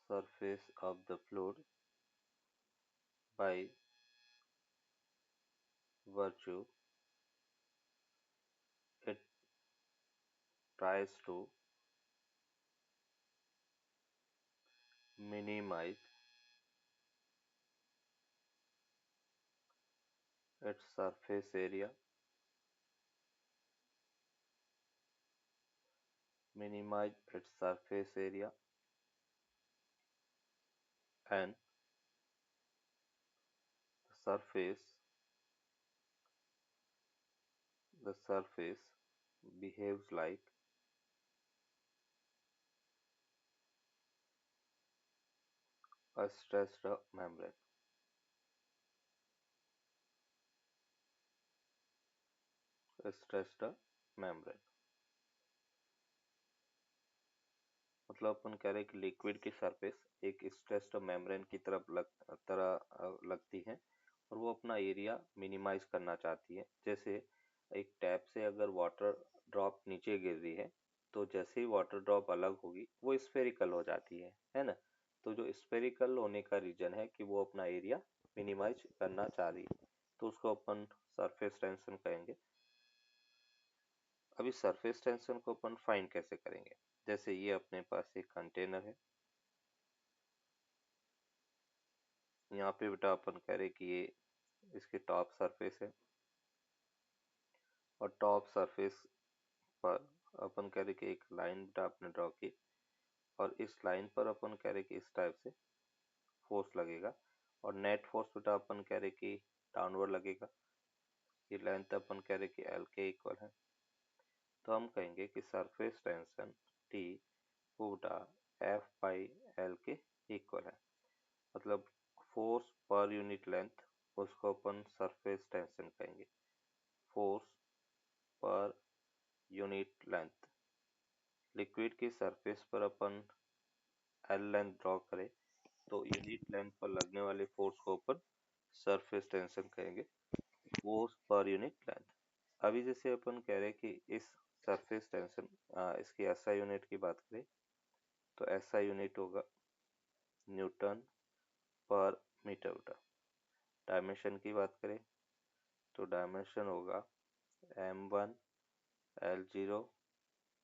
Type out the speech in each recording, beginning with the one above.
surface of the fluid by virtue it tries to minimize its surface area, minimize its surface area and the surface behaves like a stressed membrane. A stressed membrane मतलब अपन कह रहे हैं कि liquid की surface एक stressed membrane की लगती है और वो अपना एरिया मिनिमाइज करना चाहती है। जैसे एक टैप से अगर वाटर ड्रॉप नीचे गिर रही है तो जैसे ही वाटर ड्रॉप अलग होगी वो स्फेरिकल हो जाती है ना। तो जो स्फेरिकल होने का रीजन है कि वो अपना एरिया मिनिमाइज करना चाह रही है, तो उसको अपन सरफेस टेंशन कहेंगे। अभी सरफेस टेंशन को अपन फाइंड कैसे करेंगे? जैसे ये अपने पास एक कंटेनर है, यहाँ पे बेटा अपन कह रहे कि ये इसके टॉप सरफेस है और टॉप सरफेस पर अपन कह रहे कि एक लाइन बेटा आपने ड्रॉ की और इस लाइन पर अपन कह रहे कि इस टाइप से फोर्स लगेगा और नेट फोर्स बेटा अपन कह रहे कि डाउनवर्ड लगेगा। ये लेंथ अपन कह रहे कि एल के इक्वल है, तो हम कहेंगे कि सरफेस टेंशन टी वो बेटा एफ बाई एल के इक्वल है। मतलब फोर्स पर यूनिट लेंथ उसको अपन सरफेस टेंशन कहेंगे। Force per unit length liquid की सरफेस पर अपन एल लेंथ ड्रॉ करें तो यूनिट लेंथ पर लगने वाले फोर्स को अपन सरफेस टेंशन कहेंगे, फोर्स पर यूनिट लेंथ। अभी जैसे अपन कह रहे हैं कि इस सरफेस टेंशन इसकी एसआई यूनिट की बात करें तो एसआई यूनिट होगा न्यूटन पर मीटर बेटा। डायमेंशन की बात करें तो डायमेंशन होगा m1 l0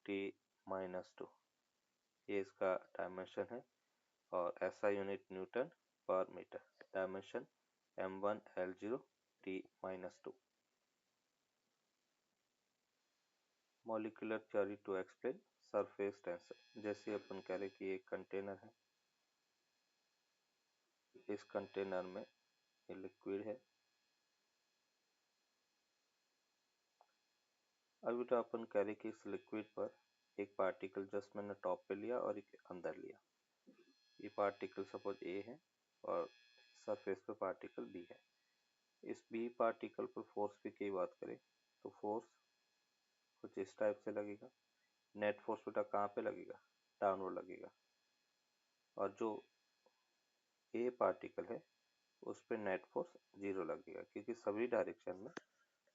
t माइनस 2, ये इसका डायमेंशन है और एसआई यूनिट न्यूटन पर metre. Dimension m1 l0 t minus 2। Molecular theory to explain surface tension. जैसे अपन कह रहे कि एक कंटेनर है, इस कंटेनर में ये लिक्विड है। अभी तो अपन कह रहे कि इस लिक्विड पर एक पार्टिकल जस्ट मैंने टॉप पे लिया और एक अंदर लिया। ये पार्टिकल सपोज ए है और सरफेस पे पार्टिकल बी है। इस बी पार्टिकल पर फोर्स पी की बात करें तो फोर्स कुछ इस टाइप से लगेगा। नेट फोर्स बेटा कहाँ पे लगेगा? डाउनवर्ड लगेगा। और जो ए पार्टिकल है उस पर नेट फोर्स जीरो लगेगा क्योंकि सभी डायरेक्शन में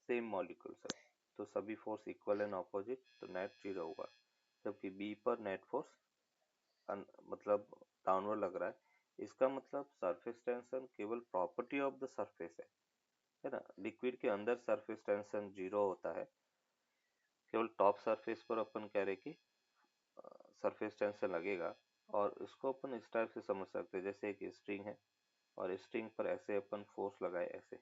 सेम मॉलिक्यूल्स है, तो सभी फोर्स इक्वल एंड ऑपोजिट, तो नेट जीरो होगा। जबकि बी पर नेट फोर्स मतलब डाउनवर्ड लग रहा है। इसका मतलब सरफेस टेंशन केवल प्रॉपर्टी ऑफ द सरफेस है ना। लिक्विड के अंदर सरफेस टेंशन जीरो होता है, केवल टॉप सरफेस पर अपन कह रहे कि सरफेस टेंशन लगेगा। और इसको अपन इस टाइप से समझ सकते हैं, जैसे एक स्ट्रिंग है और स्ट्रिंग पर ऐसे अपन फोर्स लगाए ऐसे,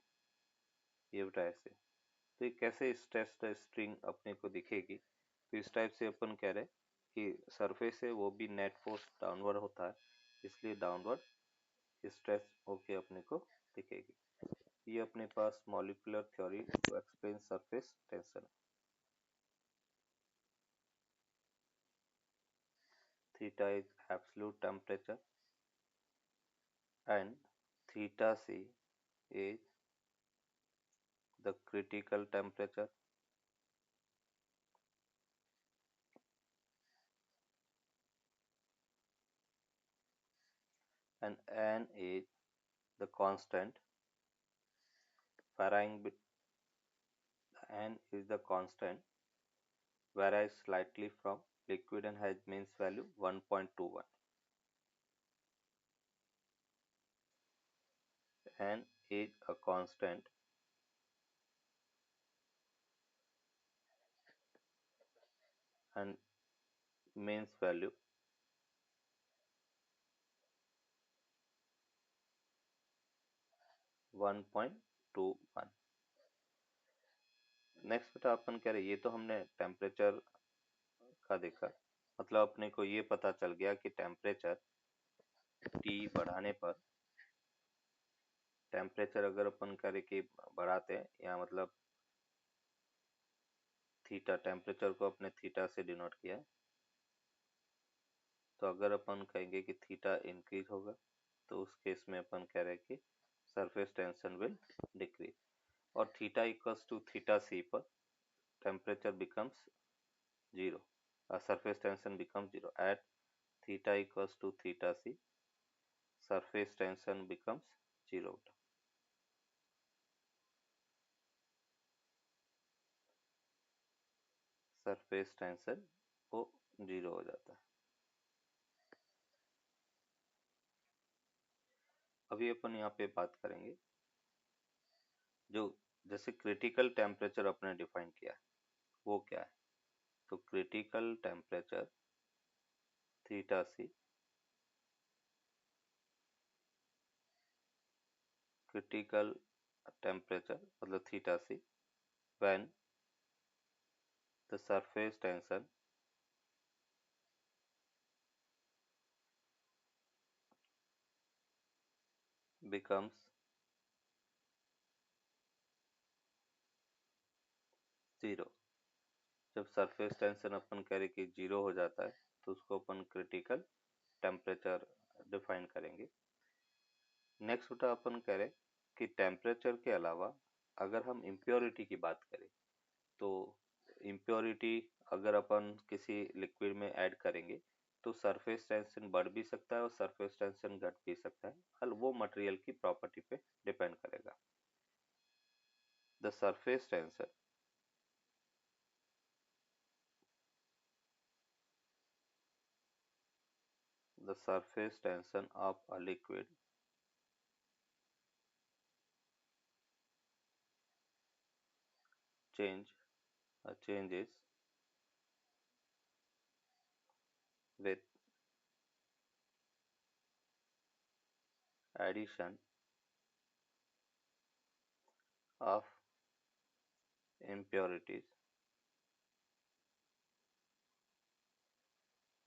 ये बेटा ऐसे, तो ये कैसे स्ट्रेस्ड स्ट्रिंग अपने को दिखेगी? तो इस टाइप से अपन कह रहे कि सरफेस है वो भी नेट फोर्स डाउनवर्ड होता है, इसलिए डाउनवर्ड स्ट्रेस होके अपने को दिखेगी। ये अपने पास molecular theory to explain surface tension. Theta is absolute temperature and theta c is the critical temperature and n is the constant varying n is the constant varies slightly from liquid and has means value 1.21. n is a constant and means value 1.21। Next बेटा अपन कह रहे ये तो हमने temperature का देखा, मतलब अपने को ये पता चल गया कि टेम्परेचर T बढ़ाने पर, टेम्परेचर अगर अपन करे कि बढ़ाते हैं या मतलब थीटा, टेम्परेचर को अपने थीटा से डिनोट किया है, तो अगर अपन कहेंगे कि थीटा इंक्रीज होगा तो उस केस में अपन कह रहे हैं कि सरफेस टेंशन विल डिक्रीज, और थीटा इक्वल्स टू थीटा सी पर temperature becomes zero, surface tension becomes zero at theta equals to theta c, surface tension becomes zero, surface tension वो जीरो हो जाता है। अभी अपन यहाँ पे बात करेंगे जो जैसे क्रिटिकल टेम्परेचर अपने डिफाइन किया है वो क्या है, तो क्रिटिकल टेम्परेचर थीटा सी, क्रिटिकल टेम्परेचर मतलब theta see when the surface tension becomes zero. जब सरफेस टेंशन अपन कह रहे कि जीरो हो जाता है तो उसको अपन क्रिटिकल टेम्परेचर डिफाइन करेंगे। नेक्स्ट बेटा अपन कह रहे कि टेम्परेचर के अलावा अगर हम इम्प्योरिटी की बात करें तो इम्प्योरिटी अगर अपन किसी लिक्विड में ऐड करेंगे तो सरफेस टेंशन बढ़ भी सकता है और सरफेस टेंशन घट भी सकता है, हल वो मटेरियल की प्रॉपर्टी पे डिपेंड करेगा। The surface tension the surface tension of a liquid change changes with addition of impurities,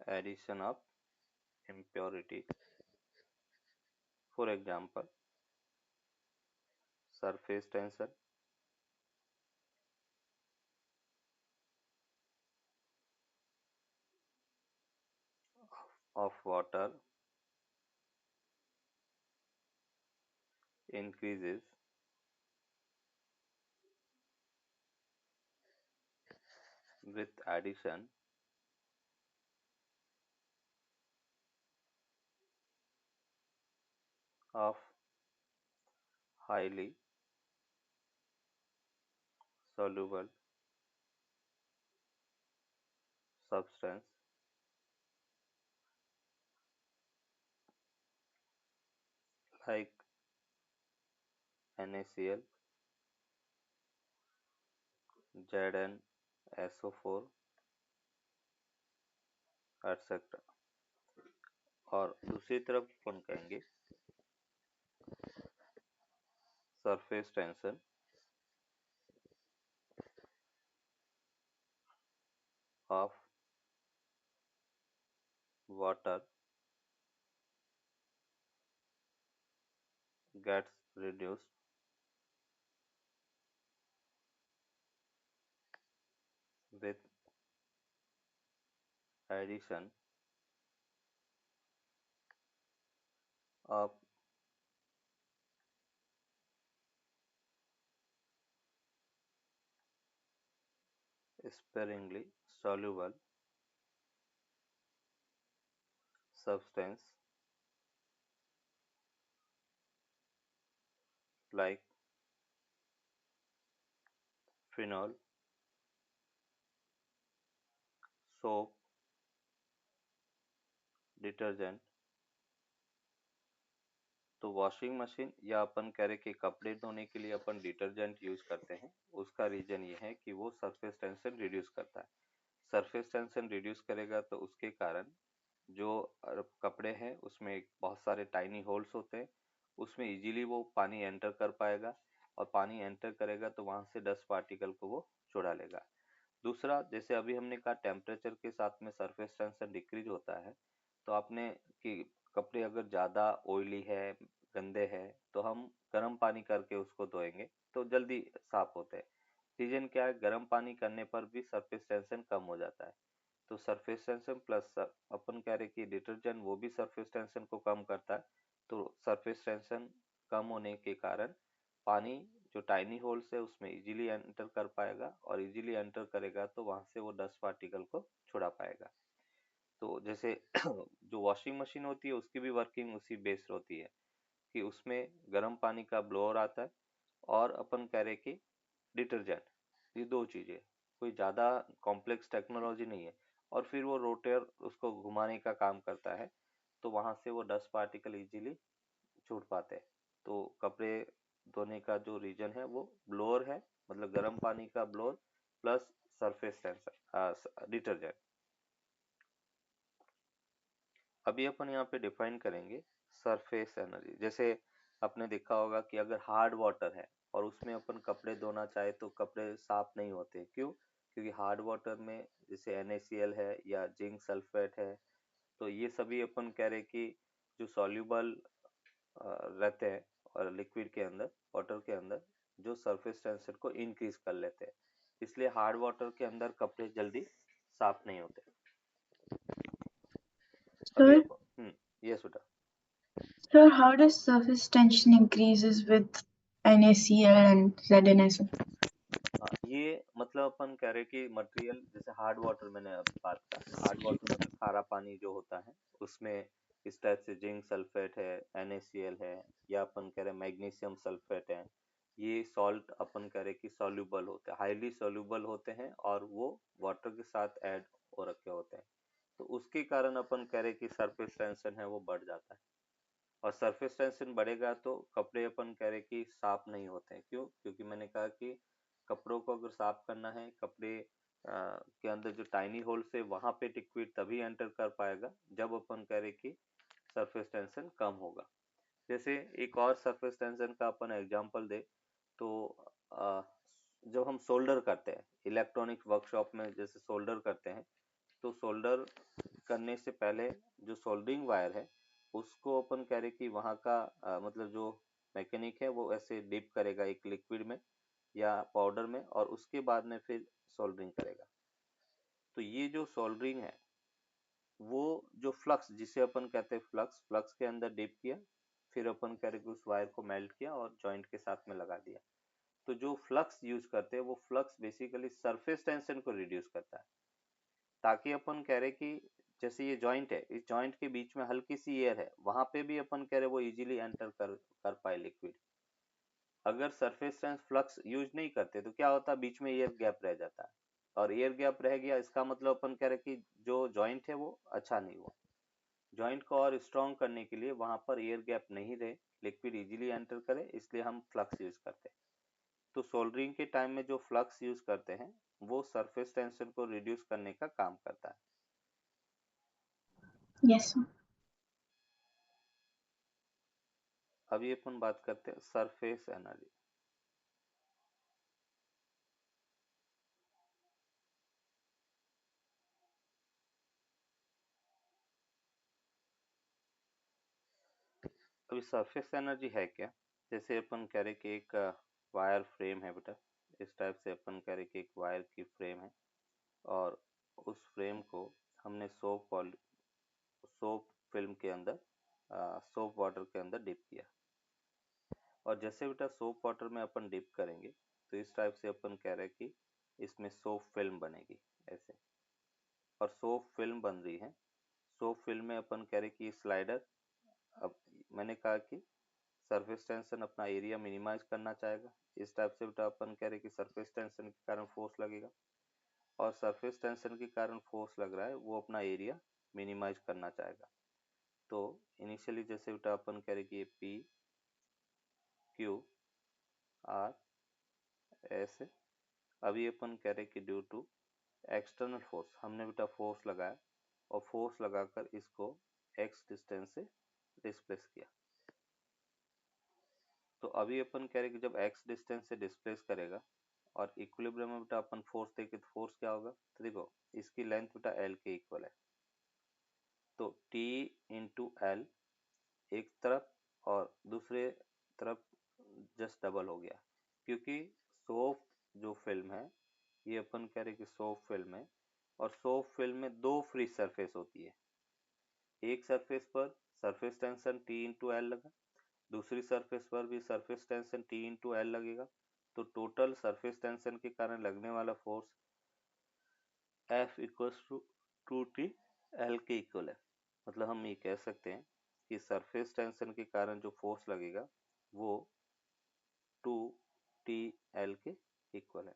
addition of impurities, for example surface tension of water increases with addition of highly soluble substance like NaCl, ZnSO4 etc। और दूसरी तरफ अपन कहेंगे surface tension of water gets reduced with addition of sparingly soluble substance like phenol, soap, detergent तो washing machine या अपन कह रहे कि कपड़े धोने के लिए अपन डिटर्जेंट यूज करते हैं, उसका रीजन ये है कि वो सरफेस टेंशन रिड्यूस करता है। सरफेस टेंशन रिड्यूस करेगा तो उसके कारण जो कपड़े हैं उसमें बहुत सारे टाइनी होल्स होते हैं, उसमें इजीली वो पानी एंटर कर पाएगा, और पानी एंटर करेगा तो वहां से डस्ट पार्टिकल को वो छुड़ा लेगा। दूसरा, जैसे अभी हमने कहा टेम्परेचर के साथ में सरफेस टेंशन डिक्रीज होता है, तो आपने कि कपड़े अगर ज़्यादा ऑयली है, गंदे है, तो हम गर्म पानी करके उसको धोएंगे तो जल्दी साफ होते हैं। रीजन क्या है, गर्म पानी करने पर भी सरफेस टेंशन कम हो जाता है। तो सरफेस टेंशन प्लस अपन कह रहे कि डिटर्जेंट वो भी सरफेस टेंशन को कम करता है। तो सरफेस टेंशन कम होने के कारण पानी जो टाइनी होल्स है उसमें इजीली एंटर कर पाएगा, और इजीली एंटर करेगा तो वहां से वो डस्ट पार्टिकल को छुड़ा पाएगा। तो जैसे जो वॉशिंग मशीन होती है उसकी भी वर्किंग उसी बेस होती है कि उसमें गर्म पानी का ब्लोअर आता है, और अपन कह रहे कि डिटर्जेंट, ये दो चीजें, कोई ज्यादा कॉम्प्लेक्स टेक्नोलॉजी नहीं है। और फिर वो रोटेटर उसको घुमाने का काम करता है, तो वहां से वो डस्ट पार्टिकल इजीली छूट पाते हैं। तो कपड़े धोने का जो रीजन है वो ब्लोअर है, मतलब गर्म पानी का blower plus surface tension detergent. अभी अपन यहाँ पे डिफाइन करेंगे सरफेस एनर्जी। जैसे आपने देखा होगा कि अगर हार्ड वाटर है और उसमें अपन कपड़े धोना चाहे तो कपड़े साफ नहीं होते, क्यों? क्योंकि हार्ड वाटर में जैसे NaCl है या जिंक सल्फेट है, तो ये सभी अपन कह रहे कि जो सॉल्यूबल रहते हैं और लिक्विड के अंदर, वाटर के अंदर, जो सरफेस टेंशन को इंक्रीज कर लेते हैं, इसलिए हार्ड वाटर के अंदर कपड़े जल्दी साफ नहीं होते। अभी Sir, अपन यस बेटा। sir, how does surface tension increases with NaCl and ZnSO? हाँ, ये मतलब अपन कह रहे कि मटेरियल जैसे हार्ड वाटर, मैंने अब बात का हार्ड वाटर मतलब खारा पानी जो होता है, उसमें इस टाइप से जिंक सल्फेट है, NaCl है, या अपन कह रहे मैग्नीशियम सल्फेट है, ये सॉल्ट अपन कह रहे कि सॉल्यूबल होते हैं, हाईली सॉल्यूबल होते हैं, और वो वाटर के साथ ऐड हो रखे होते हैं। तो उसके कारण अपन कह रहे कि सरफेस टेंशन है वो बढ़ जाता है, और सरफेस टेंशन बढ़ेगा तो कपड़े अपन कह रहे कि साफ नहीं होते हैं। क्यों? क्योंकि मैंने कहा कि कपड़ों को अगर साफ करना है, कपड़े के अंदर जो टाइनी होल्स है वहां पे लिक्विड तभी एंटर कर पाएगा जब अपन कह रहे कि सरफेस टेंशन कम होगा। जैसे एक और सरफेस टेंशन का अपन एग्जांपल दे तो अ, जब हम सोल्डर करते हैं इलेक्ट्रॉनिक वर्कशॉप में, जैसे सोल्डर करते हैं, तो सोल्डर करने से पहले जो सोल्डरिंग वायर है उसको अपन कह रहे कि वहाँ का मतलब जो मैकेनिक है वो ऐसे डिप करेगा एक लिक्विड में या पाउडर में, और उसके बाद में फिर सोल्डरिंग करेगा। तो ये जो सोल्डरिंग है वो जो फ्लक्स जिसे अपन कहते हैं फ्लक्स, फ्लक्स के अंदर डिप किया, फिर अपन कह रहे कि उस वायर को मेल्ट किया और जॉइंट के साथ में लगा दिया। तो जो फ्लक्स यूज करते हैं वो फ्लक्स बेसिकली सरफेस टेंशन को रिड्यूस करता है, ताकि अपन कह रहे कि जैसे ये जॉइंट है, इस जॉइंट के बीच में हल्की सी एयर है, वहां पे भी अपन कह रहे वो इजीली एंटर कर पाए लिक्विड। अगर सरफेस टेंस फ्लक्स यूज नहीं करते तो क्या होता, बीच में एयर गैप रह जाता है, और एयर गैप रह गया इसका मतलब अपन कह रहे कि जो जॉइंट है वो अच्छा नहीं हुआ। जॉइंट को और स्ट्रॉन्ग करने के लिए वहां पर एयर गैप नहीं रहे, लिक्विड इजीली एंटर करे, इसलिए हम फ्लक्स यूज करते हैं। तो सोल्डरिंग के टाइम में जो फ्लक्स यूज करते हैं वो सरफेस टेंशन को रिड्यूस करने का काम करता है। Yes, sir. अभी अपन बात करते हैं सरफेस एनर्जी। अभी सरफेस एनर्जी है क्या? जैसे अपन कह रहे कि एक वायर फ्रेम है बेटा, इस टाइप से अपन कह रहे कि एक वायर की फ्रेम है, और उस फ्रेम को हमने सोप फिल्म के अंदर, सोप वाटर के अंदर डिप किया, और जैसे बेटा सोप वाटर में अपन डिप करेंगे तो इस टाइप से अपन कह रहे कि इसमें सोप फिल्म बनेगी ऐसे, और सोप फिल्म बन रही है। सोप फिल्म में अपन कह रहे कि स्लाइडर, अब मैंने कहा कि सरफेस टेंशन अपना एरिया मिनिमाइज करना चाहेगा, इस टाइप से बेटा अपन कह रहे कि सरफेस टेंशन के कारण फोर्स लगेगा, और सरफेस टेंशन के कारण फोर्स लग रहा है वो अपना एरिया मिनिमाइज करना चाहेगा। तो इनिशियली जैसे बेटा अपन कह रहे कि ये P Q R S है। अभी अपन कह रहे कि ड्यू टू एक्सटर्नल फोर्स, हमने बेटा फोर्स लगाया और फोर्स लगाकर इसको x डिस्टेंस से डिस्प्लेस किया। तो अभी अपन कह रहे कि जब x डिस्टेंस से डिस्प्लेस करेगा और इक्विलिब्रियम में बेटा अपन फोर्स देखे तो फोर्स क्या होगा, तो देखो इसकी लेंथ बेटा L के इक्वल है, तो T इंटू एल एक तरफ और दूसरे तरफ जस्ट डबल हो गया, क्योंकि सोफ जो फिल्म है ये अपन कह रहे कि सोफ फिल्म है और सोफ फिल्म में दो फ्री सरफेस होती है। एक सरफेस पर surface tension T into l लगा, दूसरी सरफेस पर भी surface tension T into l लगेगा, तो टोटल सरफेस टेंशन के कारण लगने वाला force F equals to t l के इक्वल है। मतलब हम ये कह सकते हैं कि सरफेस टेंशन के कारण जो फोर्स लगेगा वो 2TL के इक्वल है।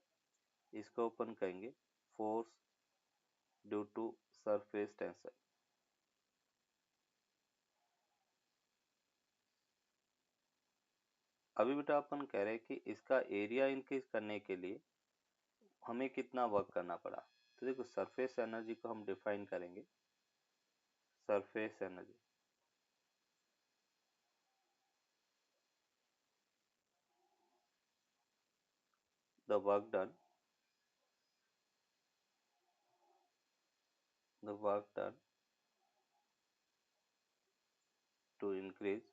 इसको अपन कहेंगे force due to surface tension. अभी बेटा अपन कह रहे हैं कि इसका एरिया इंक्रीज करने के लिए हमें कितना वर्क करना पड़ा, तो देखो सरफेस एनर्जी को हम डिफाइन करेंगे। Surface energy the work done to increase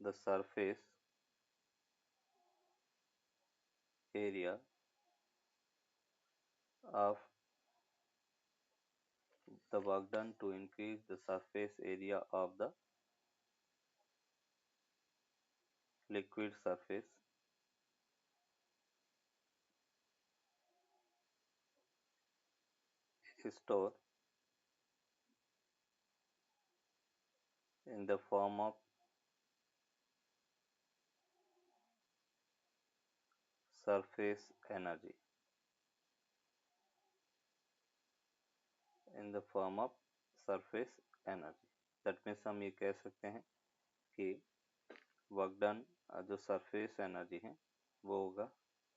the surface area of the work done to increase the surface area of the liquid surface stored in the form of surface energy that means हम ये कह सकते हैं कि work done जो surface energy है वो होगा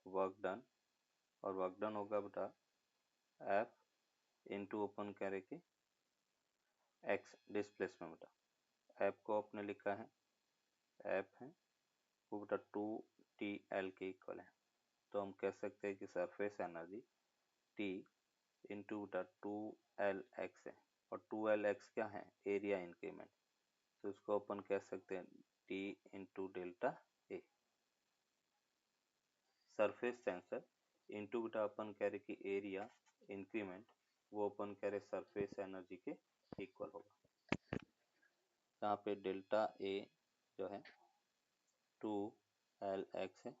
वर्क डन, और वर्क डन होगा बेटा F इंटू अपन कह रहे कि x डिस्प्लेसमेंट। बेटा F को आपने लिखा है F है वो बेटा 2TL के इक्वल है, तो हम कह सकते हैं कि सरफेस एनर्जी T इंटू बेटा 2LX है, और 2LX क्या है, एरिया इंक्रीमेंट, तो इसको अपन कह सकते हैं T into delta A. Surface tension into बेटा अपन कह रहे कि एरिया इंक्रीमेंट, वो अपन कह रहे सरफेस एनर्जी के इक्वल होगा। यहाँ पे डेल्टा ए जो है 2LX है,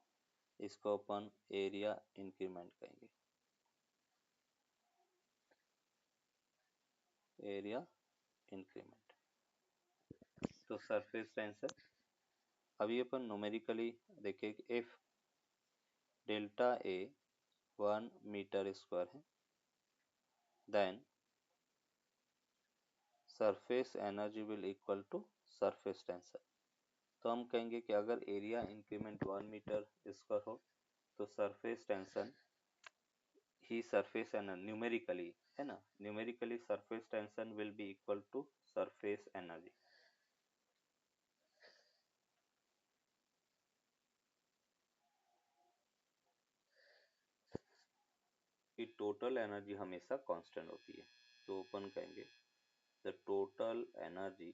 इसको अपन एरिया इंक्रीमेंट कहेंगे, एरिया इंक्रीमेंट। तो सरफेस टेंशन अभी अपन न्यूमेरिकली देखें कि if delta A 1 meter square है then surface energy will equal to surface tension. तो हम कहेंगे कि अगर एरिया इंक्रीमेंट 1 मीटर स्क्वायर हो तो सरफेस टेंशन ही सरफेस एनर्जी न्यूमेरिकली है ना, numerically surface tension will be equal to surface energy. कि टोटल एनर्जी हमेशा कांस्टेंट होती है, तो अपन कहेंगे the total energy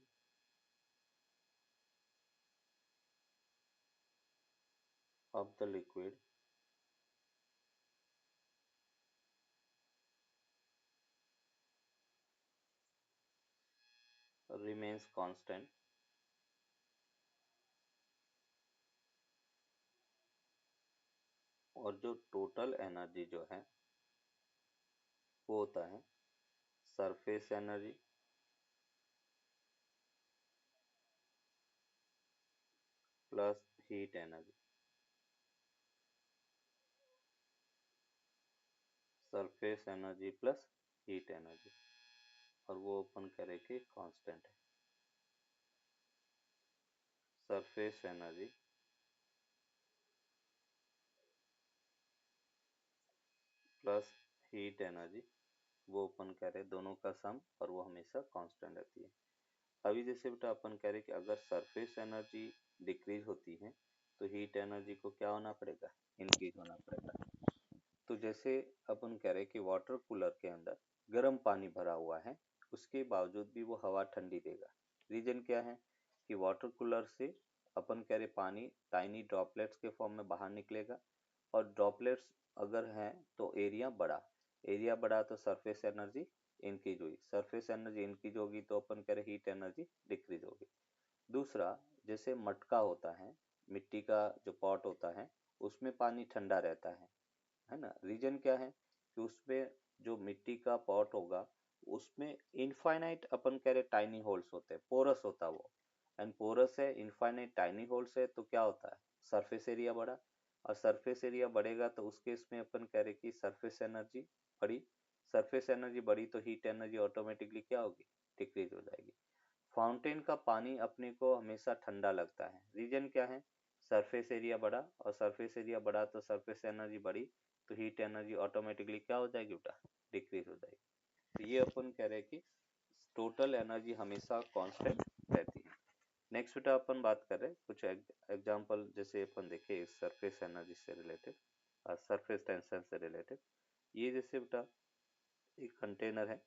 of the liquid remains constant और जो टोटल एनर्जी जो है वो होता है surface energy plus heat energy. Surface energy plus heat energy, और वो अपन करें कि कांस्टेंट है। Surface energy plus heat energy, वो अपन कह रहे दोनों का सम, और वो हमेशा कांस्टेंट रहती है। अभी जैसे बेटा अपन कह रहे कि अगर सरफेस एनर्जी डिक्रीज होती है तो हीट एनर्जी को क्या होना पड़ेगा, इंक्रीज होना पड़ेगा। तो जैसे अपन कह रहे कि वाटर कूलर के अंदर गर्म पानी भरा हुआ है, उसके बावजूद भी वो हवा ठंडी देगा। रीजन क्या है कि वाटर कूलर से अपन कह रहे पानी टाइनी ड्रॉपलेट्स के फॉर्म में बाहर निकलेगा, और ड्रॉपलेट्स अगर हैं तो एरिया बढ़ा तो सरफेस एनर्जी इंक्रीज हुई, सरफेस एनर्जी इंक्रीज होगी तो अपन कह रहे हीट एनर्जी डिक्रीज होगी। दूसरा, जैसे मटका होता है, मिट्टी का जो पॉट होता है, उसमें पानी ठंडा रहता है ना। रीजन क्या है कि उसमें जो मिट्टी का पॉट होगा उसमें इनफाइनाइट अपन कह रहे टाइनी होल्स होते हैं, पोरस होता है वो, एंड पोरस है, इनफाइनाइट टाइनी होल्स है, तो क्या होता है, सरफेस एरिया बढ़ा, और सरफेस एरिया बढ़ेगा तो उस केस में अपन कह रहे कि सरफेस एनर्जी बढ़ी, सरफेस एनर्जी बढ़ी तो हीट एनर्जी ऑटोमेटिकली क्या होगी, डिक्रीज हो जाएगी। फाउंटेन का पानी अपने को हमेशा ठंडा लगता है, रीजन क्या है, सरफेस एरिया बढ़ा, और सरफेस एरिया बढ़ा तो सरफेस एनर्जी बढ़ी, तो हीट एनर्जी ऑटोमेटिकली क्या हो जाएगी बेटा, डिक्रीज हो जाएगी। तो ये अपन कह रहे हैं कि टोटल एनर्जी हमेशा कांस्टेंट रहती है। नेक्स्ट बेटा अपन बात कर रहे हैं कुछ एग्जांपल, जैसे अपन देखे सरफेस एनर्जी से रिलेटेड और सरफेस टेंशन से रिलेटेड। ये जैसे बेटा एक कंटेनर है,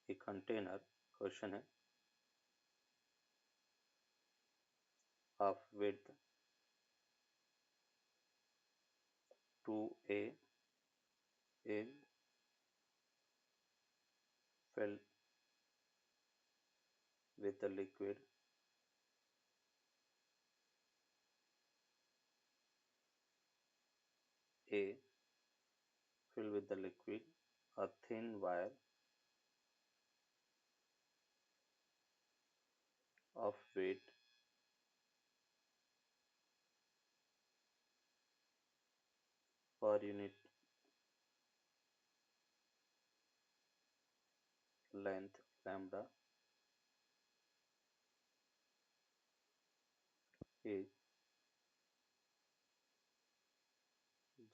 एक कंटेनर, क्वेश्चन है of width 2a is filled with the liquid A, filled with the liquid, a thin wire of weight per unit length lambda is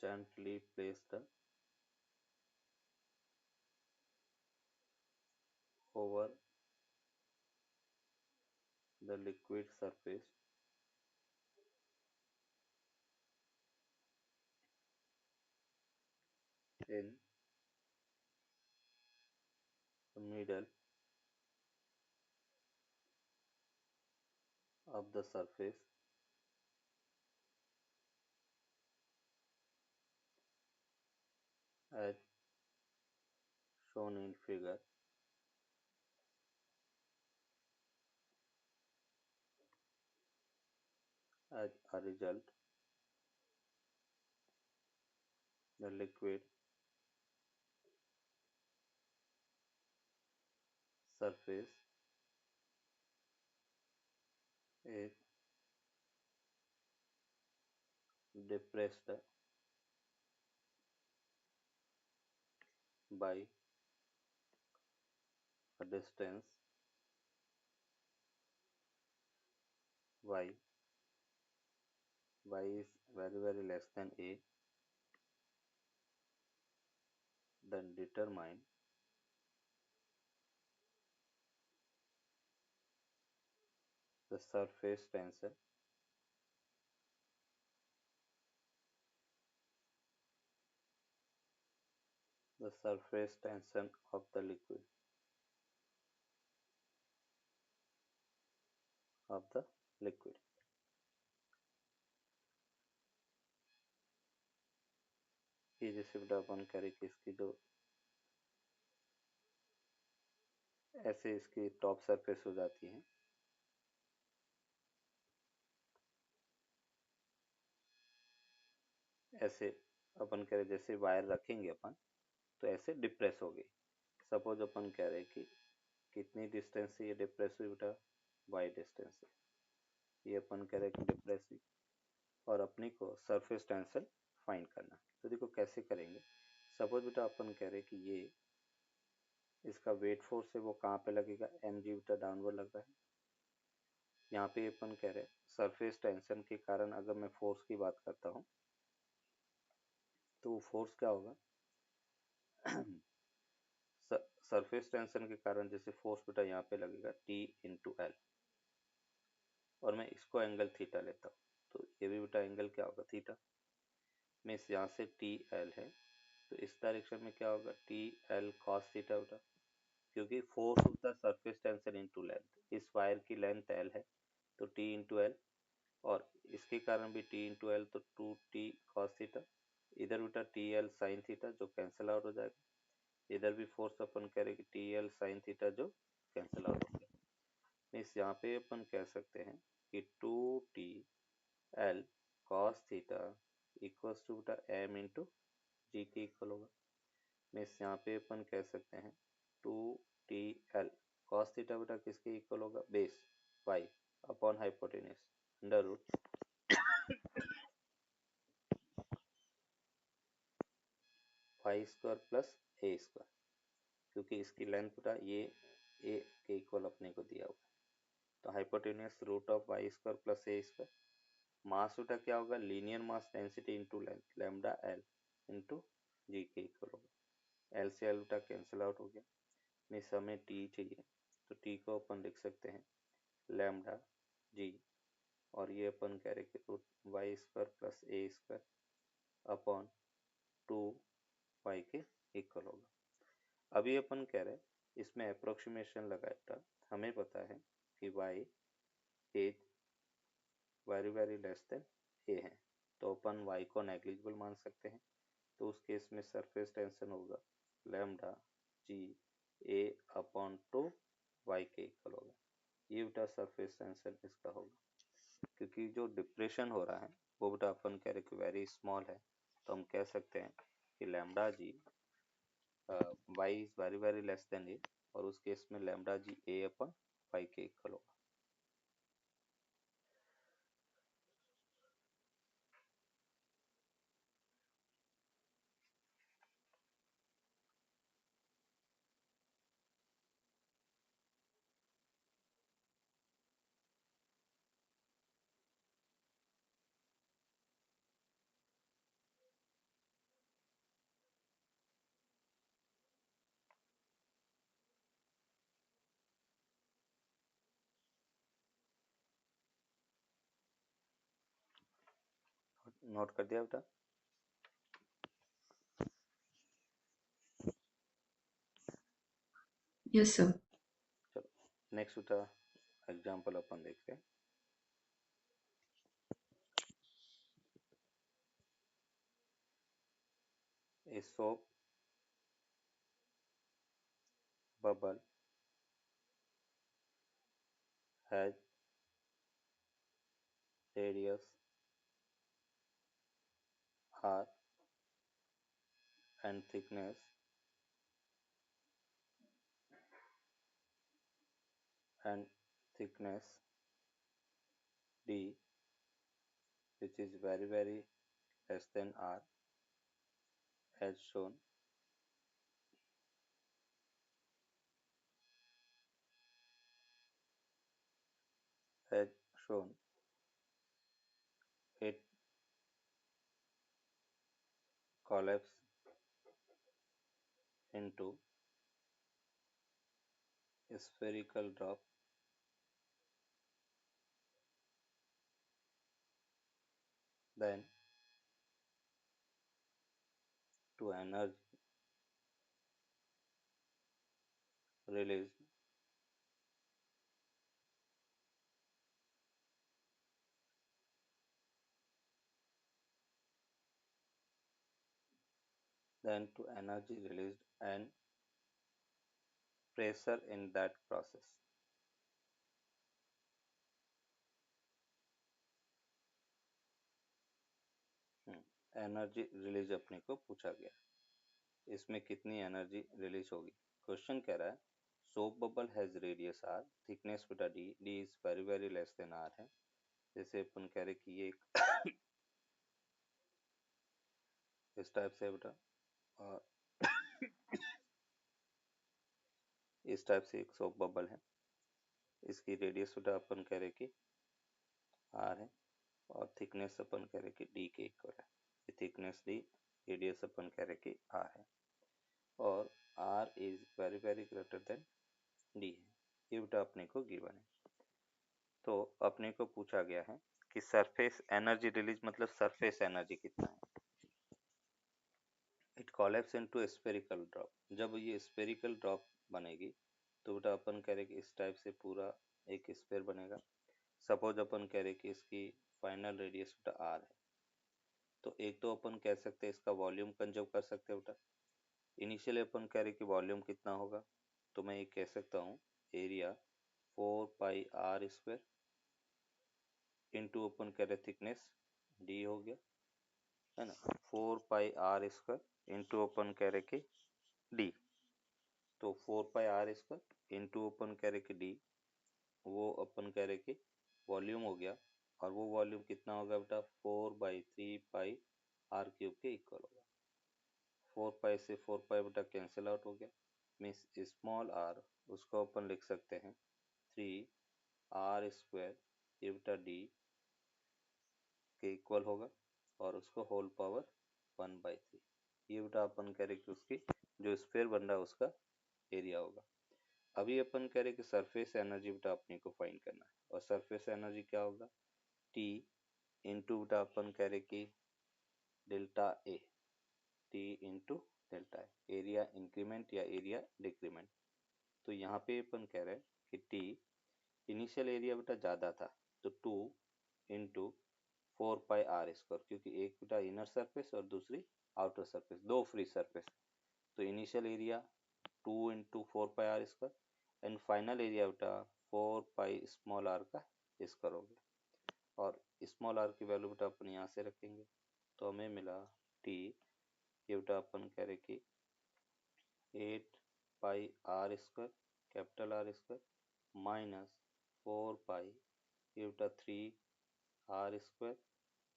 gently placed over the liquid surface in the middle of the surface as shown in figure. As a result, the liquid surface is depressed by a distance y. Y is very less than a, then determine the surface tension of the liquid, of the liquid। ये जैसे बेटा अपन करें कि इसकी जो ऐसे इसकी top surface हो जाती है, ऐसे अपन कह रहे जैसे वायर रखेंगे अपन तो ऐसे डिप्रेस हो गई। सपोज अपन कह रहे कि कितनी डिस्टेंस से ये डिप्रेस हुई बेटा, वाई डिस्टेंस से, ये अपन कह रहे हैं कि डिप्रेसिव, और अपने को सरफेस टेंशन फाइंड करना। तो देखो कैसे करेंगे। सपोज बेटा अपन कह रहे हैं कि ये इसका वेट फोर्स है वो कहाँ पे लगेगा, mg बेटा डाउनवर्ड लग रहा है। यहाँ पे अपन कह रहे हैं सरफेस टेंशन के कारण अगर मैं फोर्स की बात करता हूँ तो फोर्स क्या होगा सरफेस टेंशन के कारण जैसे फोर्स बेटा यहाँ पे लगेगा T इंटू एल, और मैं इसको एंगल थीटा लेता हूँ, तो ये भी बेटा एंगल क्या होगा, थीटा। मैं इस यहाँ से टी एल है तो इस डायरेक्शन में क्या होगा, टी एल कॉस थीटा बेटा, क्योंकि फोर्स होता है सरफेस टेंशन इंटू लेंथ। इस वायर की लेंथ एल है तो टी इंटू एल, और इसके कारण भी टी इंटू एल, तो 2t कॉस थीटा। इधर बेटा टी एल साइन थीटा जो कैंसिल आउट हो जाएगा। इधर भी फोर्स अपन करेंगे टी एल साइन थीटा जो कैंसिल आउट हो गया। मीन्स यहाँ पे अपन कह सकते हैं कि 2t L cos theta equals to बेटा एम इंटू जी के इक्वल होगा। मीन्स यहाँ पे अपन कह सकते हैं 2t एल कॉस थीटा बेटा किसके इक्वल होगा, base Y upon hypotenuse under root Y square plus A square, क्योंकि इसकी लेंथ बेटा ये ए के इक्वल अपने को दिया हुआ है। तो hypotenuse root of Y square plus A square. Mass बेटा क्या होगा, linear mass density into length lambda L into जी के इक्वल होगा। एल से एल बेटा कैंसिल आउट हो गया। मीन्स हमें टी चाहिए, तो टी को अपन लिख सकते हैं लैम्डा जी, और ये अपन कह रहे कि root Y square plus A square upon 2 Y के इक्वल होगा। अभी अपन कह रहे इसमें अप्रोक्सीमेशन लगाया, हमें पता है कि y is very less than a है, तो अपन y को नेग्लिजिबल मान सकते हैं। तो उस केस में सरफेस टेंशन होगा lambda g a upon 2 y के इक्वल होगा। ये बेटा सरफेस टेंशन इसका होगा, क्योंकि जो डिप्रेशन हो रहा है वो बेटा अपन कह रहे कि वेरी स्मॉल है, तो हम कह सकते हैं कि lambda g y is very less than a, और उस केस में लैम्डा जी a अपन y के इक्वल होगा। नोट कर दिया बेटा। Yes, sir. चलो नेक्स्ट बेटा एग्जांपल अपन देखते हैं। A soap bubble has radius r and thickness and thickness d, which is very less than r, as shown. As shown, it collapses into a spherical drop, then to energy released then to energy released and pressure in that process. Energy release अपने को पूछा गया, इसमें कितनी energy release होगी। Question कह रहा है soap bubble has radius R, thickness बेटा D, D is very less than R है, जैसे अपन कह रहे कि ये एक इस टाइप से बेटा, और इस टाइप से एक सोप बबल है, इसकी रेडियस बेटा अपन कह रहे कि आर है, और थिकनेस अपन कह रहे कि डी के इक्वल है। ये थिकनेस डी, रेडियस अपन कह रहे कि आर है, और R is very very greater than D है। ये बेटा अपने को गिवन है। तो अपने को पूछा गया है कि सरफेस एनर्जी रिलीज मतलब सरफेस एनर्जी कितना है। It collapse into spherical drop. जब ये स्फेरिकल ड्रॉप बनेगी तो बेटा अपन कह रहे कि इस टाइप से पूरा एक स्फेयर बनेगा। सपोज अपन कह रहे कि इसकी फाइनल रेडियस बेटा आर है, तो एक तो अपन कह सकते हैं इसका वॉल्यूम कंजर्व कर सकते हैं बेटा। इनिशियली अपन कह रहे कि वॉल्यूम कितना होगा, तो मैं ये कह सकता हूँ area 4 pi R square into अपन कह रहे थिकनेस डी हो गया, है ना। 4 पाई आर स्क्वायर इंटू अपन कह रहे कि डी, तो 4 पाई आर स्क्वायर इंटू अपन कह रहे कि डी, वो अपन कह रहे कि वॉल्यूम हो गया, और वो वॉल्यूम कितना होगा बेटा 4/3 पाई आर क्यूब के इक्वल होगा। 4 पाई से 4 पाई बेटा कैंसिल आउट हो गया, मीन्स स्मॉल आर उसको अपन लिख सकते हैं 3 r² ये बेटा डी के इक्वल होगा, और उसको होल पावर 1/3। ये बेटा अपन कह रहे कि उसकी जो स्फीयर बन रहा है उसका एरिया होगा। अभी अपन कह रहे कि सरफेस एनर्जी बेटा अपने को फाइंड करना है, और सरफेस एनर्जी क्या होगा T इंटू बेटा अपन कह रहे कि delta A, T into delta A, area increment या एरिया डिक्रीमेंट। तो यहाँ पे अपन कह रहे हैं कि T इनिशियल एरिया बेटा ज़्यादा था, तो 2 इंटू 4 पाई आर स्क्वायर, क्योंकि एक बेटा इनर सरफेस और दूसरी आउटर सरफेस, दो फ्री सरफेस, तो initial area 2 into 4 pi R square and final area बेटा 4 पाई स्मॉल आर का स्क्वायर हो गया, और स्मॉल आर की वैल्यू बेटा अपन यहाँ से रखेंगे, तो हमें मिला टी, ये बेटा अपन कह रहे कि 8 pi R square capital R square minus 4 pi ये बेटा 3 r²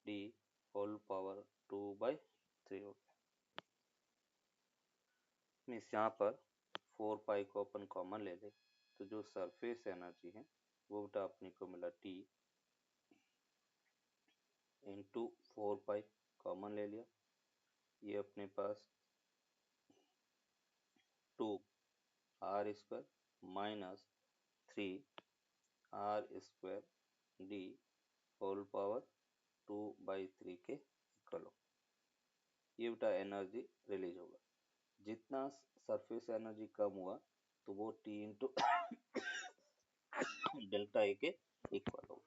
डी होल पावर 2/3 हो गया। मीन्स यहाँ पर 4 पाई को अपन कॉमन ले ले, तो जो सरफेस एनर्जी है वो बेटा अपने को मिला T इंटू 4 पाई कॉमन ले लिया, ये अपने पास 2 r² minus 3 r² D whole power 2/3 के इक्वल हो। ये बेटा एनर्जी रिलीज होगा, जितना सरफेस एनर्जी कम हुआ तो वो T इंटू डेल्टा ए के इक्वल होगा।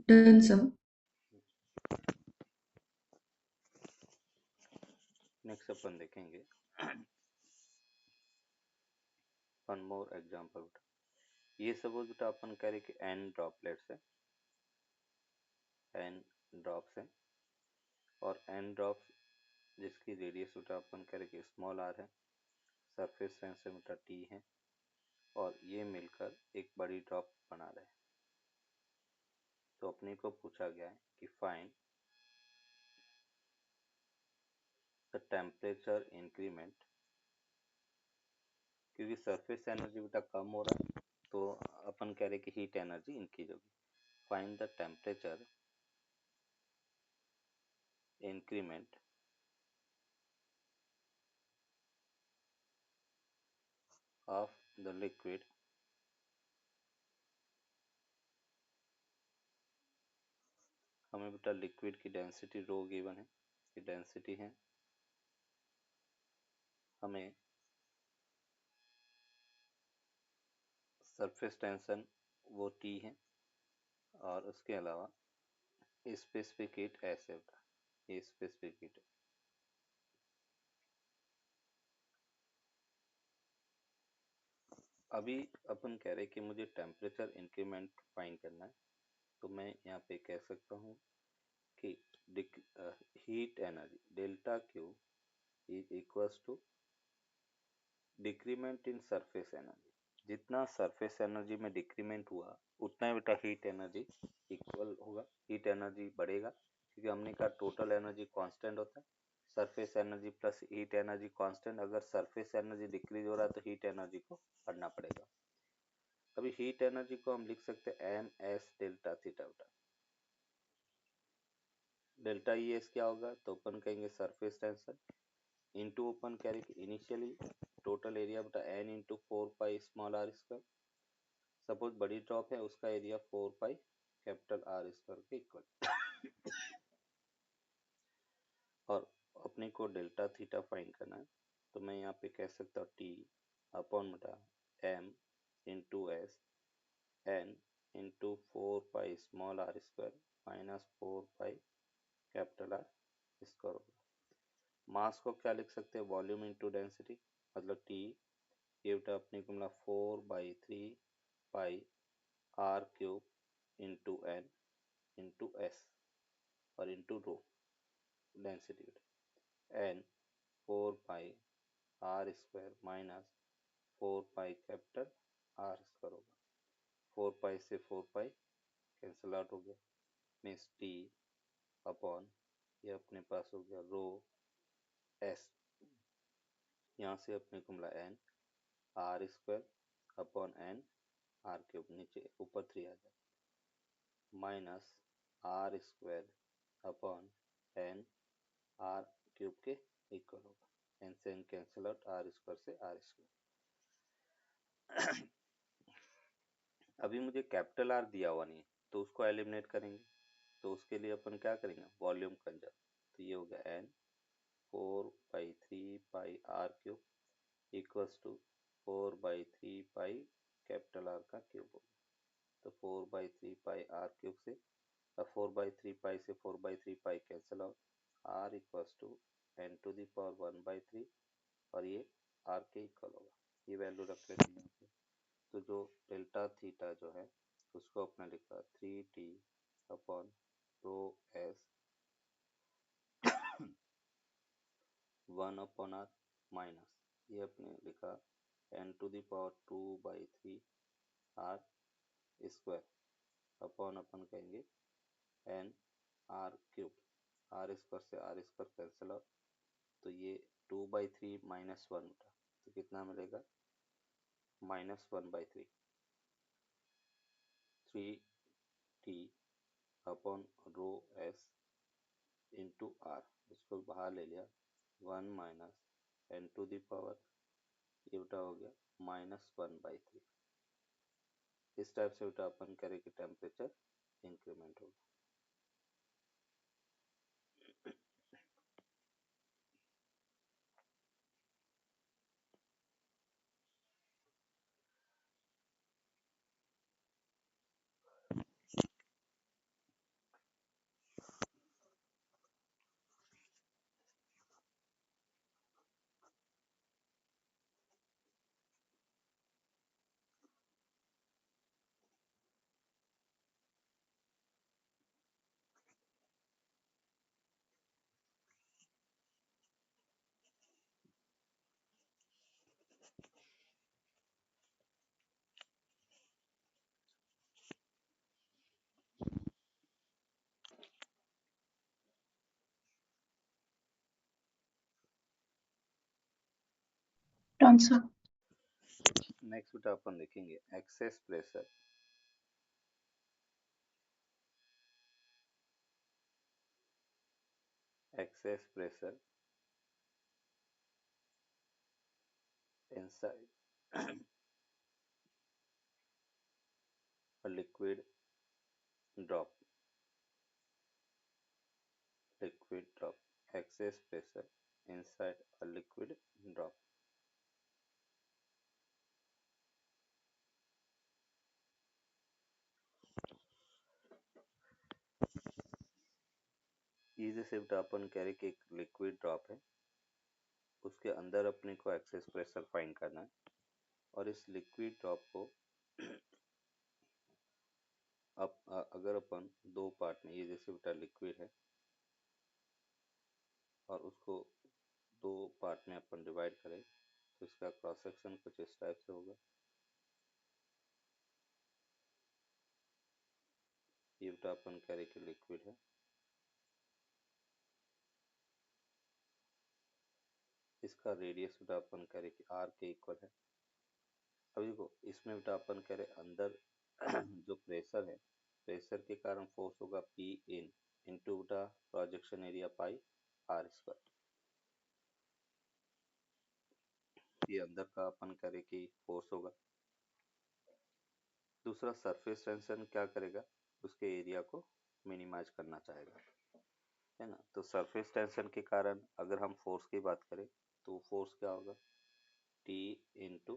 Done, sir. नेक्स्ट अपन देखेंगे वन मोर एग्जांपल। ये सपोज बेटा अपन कह रहे कि n ड्रॉपलेट्स है, n ड्रॉप्स है, और n ड्रॉप्स जिसकी रेडियस बेटा अपन कह रहे कि स्मॉल r है, सरफेस टेंशन बेटा t है, और ये मिलकर एक बड़ी ड्रॉप बना रहे हैं। तो अपने को पूछा गया है कि फाइंड द टेम्परेचर इंक्रीमेंट, क्योंकि सरफेस एनर्जी बेटा कम हो रहा है तो अपन कह रहे कि हीट एनर्जी इंक्रीज होगी। find the temperature increment of the liquid हमें बेटा लिक्विड की डेंसिटी रो गिवन है, ये डेंसिटी है, हमें सरफेस टेंशन वो T है और उसके अलावा स्पेसिफिक हीट ऐसे होता है, ये स्पेसिफिक हीट है। अभी अपन कह रहे कि मुझे टेम्परेचर इंक्रीमेंट फाइंड करना है, तो मैं यहाँ पे कह सकता हूँ कि heat energy delta Q is equals to decrement in surface energy. जितना सरफेस एनर्जी में डिक्रीमेंट हुआ उतना बेटा हीट एनर्जी इक्वल होगा, हीट एनर्जी बढ़ेगा, क्योंकि हमने कहा टोटल एनर्जी कांस्टेंट होता है, surface energy plus heat energy constant, अगर सरफेस एनर्जी डिक्रीज हो रहा है तो हीट एनर्जी को बढ़ना पड़ेगा। अभी हीट एनर्जी को हम लिख सकते हैं एम एस डेल्टा थीटा बेटा। डेल्टा ई एस क्या होगा, तो अपन कहेंगे सरफेस टेंशन इंटू अपन कह रहे कि इनिशियली टोटल एरिया बेटा N into 4 pi small R square. Suppose बड़ी ड्रॉप है, उसका area 4 pi capital R equal के इक्वल। और अपने को डेल्टा थीटा फाइंड करना है, तो मैं यहाँ पे कह सकता हूँ टी अपॉन बेटा M into S N into 4 pi small R square minus 4 pi capital R square होगा। मास को क्या लिख सकते हैं, वॉल्यूम इंटू डेंसिटी, मतलब टी ये बेटा अपने को मिला 4/3 pi R cube into N into S और into rho density N 4 pi R square minus 4 pi capital R square होगा। 4 पाई से 4 पाई कैंसिल आउट हो गया, मीन्स टी अपॉन ये अपने पास हो गया रो एस, यहाँ से अपने को मिला N R square upon N R cube, नीचे ऊपर 3 आ जाए, minus R square upon N R cube के इक्वल होगा, एन से N cancel out, R square से आर स्क्वायर। अभी मुझे कैपिटल आर दिया हुआ नहीं है, तो उसको एलिमिनेट करेंगे, तो उसके लिए अपन क्या करेंगे, वॉल्यूम कंजर्व, तो ये हो गया N 4/3 pi R cube equals to 4/3 pi capital R का क्यूब होगा। तो 4/3 पाई आर क्यूब से 4/3 पाई से 4/3 pi cancel out, R equals to N to the power 1/3 और ये आर के इक्वल होगा, ये वैल्यू रख लेते हैं यहाँ पे। तो जो डेल्टा थीटा जो है उसको अपने लिखा 3T upon rho S 1/r minus ये अपने लिखा N to the power 2/3 R square upon अपन कहेंगे N R cube, R square से आर स्क्वायर कैंसिल आउट, तो ये 2/3 माइनस 1 उठा, तो कितना मिलेगा -1/3, 3T upon rho S into R, इसको बाहर ले लिया 1 minus N to the power ये बेटा हो गया -1/3। इस टाइप से बेटा अपन करें कि टेम्परेचर इंक्रीमेंट होगा। आंसर नेक्स्ट बेटा अपन देखेंगे excess pressure excess pressure inside a drop liquid drop excess pressure inside a liquid drop. ये जैसे अपन कह रहे कि एक लिक्विड ड्रॉप है, उसके अंदर अपने को एक्सेस प्रेशर फाइंड करना है, और इस लिक्विड ड्रॉप को अब अगर अपन दो पार्ट में, ये जैसे बेटा लिक्विड है और उसको दो पार्ट में अपन डिवाइड करें तो इसका क्रॉस सेक्शन कुछ इस टाइप से होगा। ये बेटा अपन कह रहे कि लिक्विड है, इसका रेडियस बेटा अपन कह रहे कि आर के इक्वल है। अभी देखो इसमें बेटा अपन कह रहे अंदर जो प्रेशर है, प्रेशर के कारण फोर्स होगा पी इन इंटू बेटा projection area pi R square. ये अंदर का अपन करे कि फोर्स होगा। दूसरा सरफेस टेंशन क्या करेगा, उसके एरिया को मिनिमाइज करना चाहेगा, है ना। तो सरफेस टेंशन के कारण अगर हम फोर्स की बात करें तो फोर्स क्या होगा, T into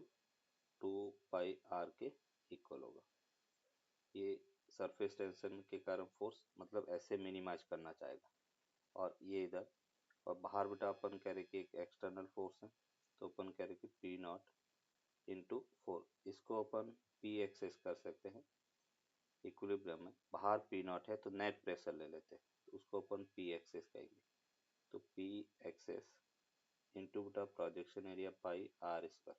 two pi R के इक्वल होगा। ये सरफेस टेंशन के कारण फोर्स मतलब ऐसे मिनिमाइज करना चाहेगा। और ये इधर और बाहर बेटा अपन कह रहे कि एक एक्सटर्नल फोर्स है, तो अपन कह रहे कि पी नॉट इंटू फोर, इसको अपन पी एक्सेस कर सकते हैं इक्विलिब्रियम में। बाहर पी नॉट है तो नेट प्रेशर ले लेते हैं, तो उसको अपन पी एक्सेस कहेंगे। तो पी एक्सेस इंटू बेटा projection area pi R square.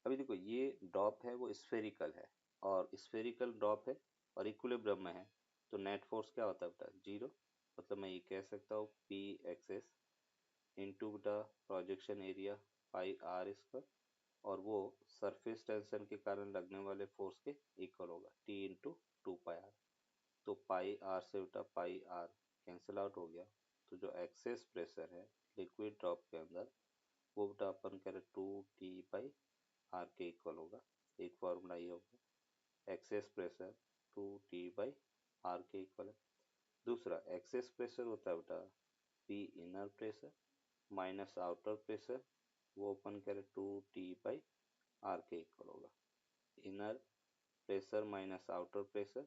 अभी देखो ये ड्रॉप है वो स्फेरिकल है, और स्फेरिकल ड्रॉप है और इक्विलिब्रियम में है, तो नेट फोर्स क्या होता है बेटा, जीरो। मतलब मैं ये कह सकता हूँ पी एक्सेस इंटू बेटा projection area pi R square, और वो सरफेस टेंशन के कारण लगने वाले फोर्स के इक्वल होगा, T into two pi R. तो पाई आर से बेटा पाई आर कैंसिल आउट हो गया, तो जो एक्सेस प्रेशर है लिक्विड ड्रॉप के अंदर वो बेटा अपन कह रहे टू टी बाई आर के इक्वल होगा। एक फॉर्मूला ये होगा, excess pressure two T by R के इक्वल है। दूसरा एक्सेस प्रेशर होता है बेटा P inner pressure minus outer pressure, वो अपन कह रहे टू टी बाई आर के इक्वल होगा। Inner pressure minus outer pressure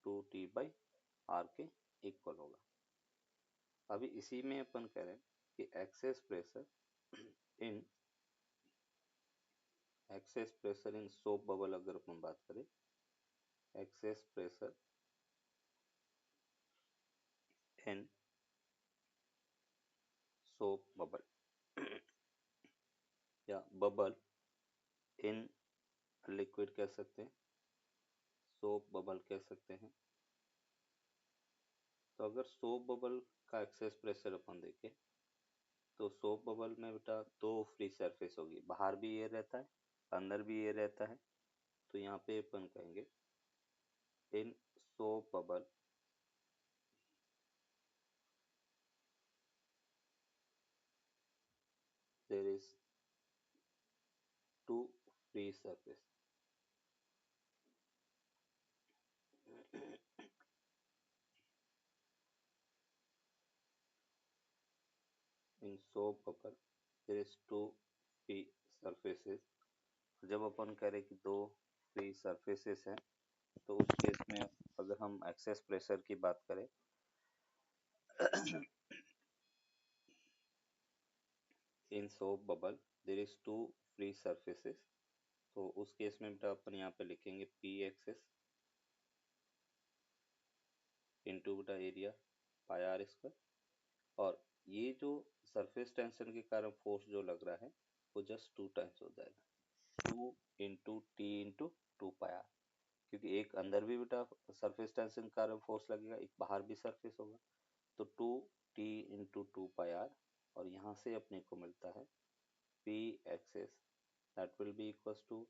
two T by R के इक्वल होगा। अभी इसी में अपन कह रहे हैं कि in excess pressure in soap bubble अगर अपन बात करें, excess pressure in soap bubble या बबल इन लिक्विड कह सकते हैं, सोप बबल कह सकते हैं। तो अगर सोप बबल का एक्सेस प्रेशर अपन देखें तो सोप बबल में बेटा दो फ्री सरफेस होगी, बाहर भी एयर रहता है अंदर भी एयर रहता है। तो यहाँ पे अपन कहेंगे in soap bubble there is two free surface. In soap bubble there is two free surfaces. जब अपन कह रहे कि दो फ्री सरफेसेस हैं तो उस केस में अगर हम एक्सेस प्रेशर की बात करें in soap bubble there is two free surfaces, तो उस केस में बेटा अपन यहाँ पे लिखेंगे पी एक्सेस इंटू बेटा एरिया पाई आर स्क्वायर। और ये जो सरफेस टेंशन के कारण फोर्स जो लग रहा है वो जस्ट टू टाइम्स हो जाएगा, two into T into two pi R, क्योंकि एक अंदर भी बेटा सरफेस टेंशन के कारण फोर्स लगेगा, एक बाहर भी सरफेस होगा, तो two T into two pi R. और यहाँ से अपने को मिलता है P excess that will be equals to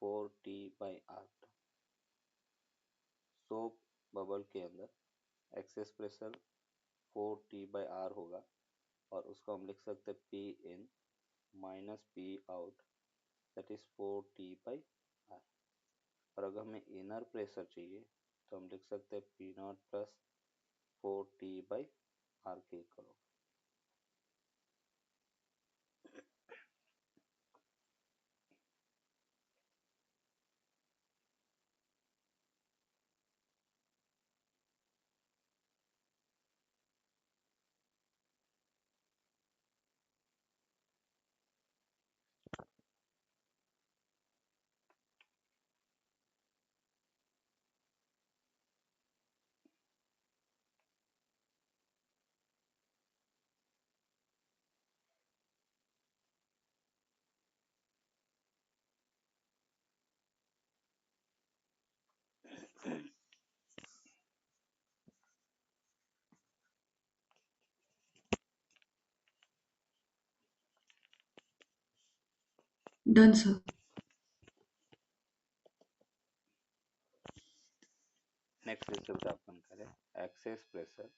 four T by R. Soap bubble के अंदर एक्सेस प्रेशर 4T/r होगा और उसको हम लिख सकते हैं P in minus P out that is 4T/r। और अगर हमें इनर प्रेशर चाहिए तो हम लिख सकते हैं P नॉट प्लस 4T/r के इक्वल होगा। Done, sir. नेक्स्ट रिसिप्ट अपन करें excess pressure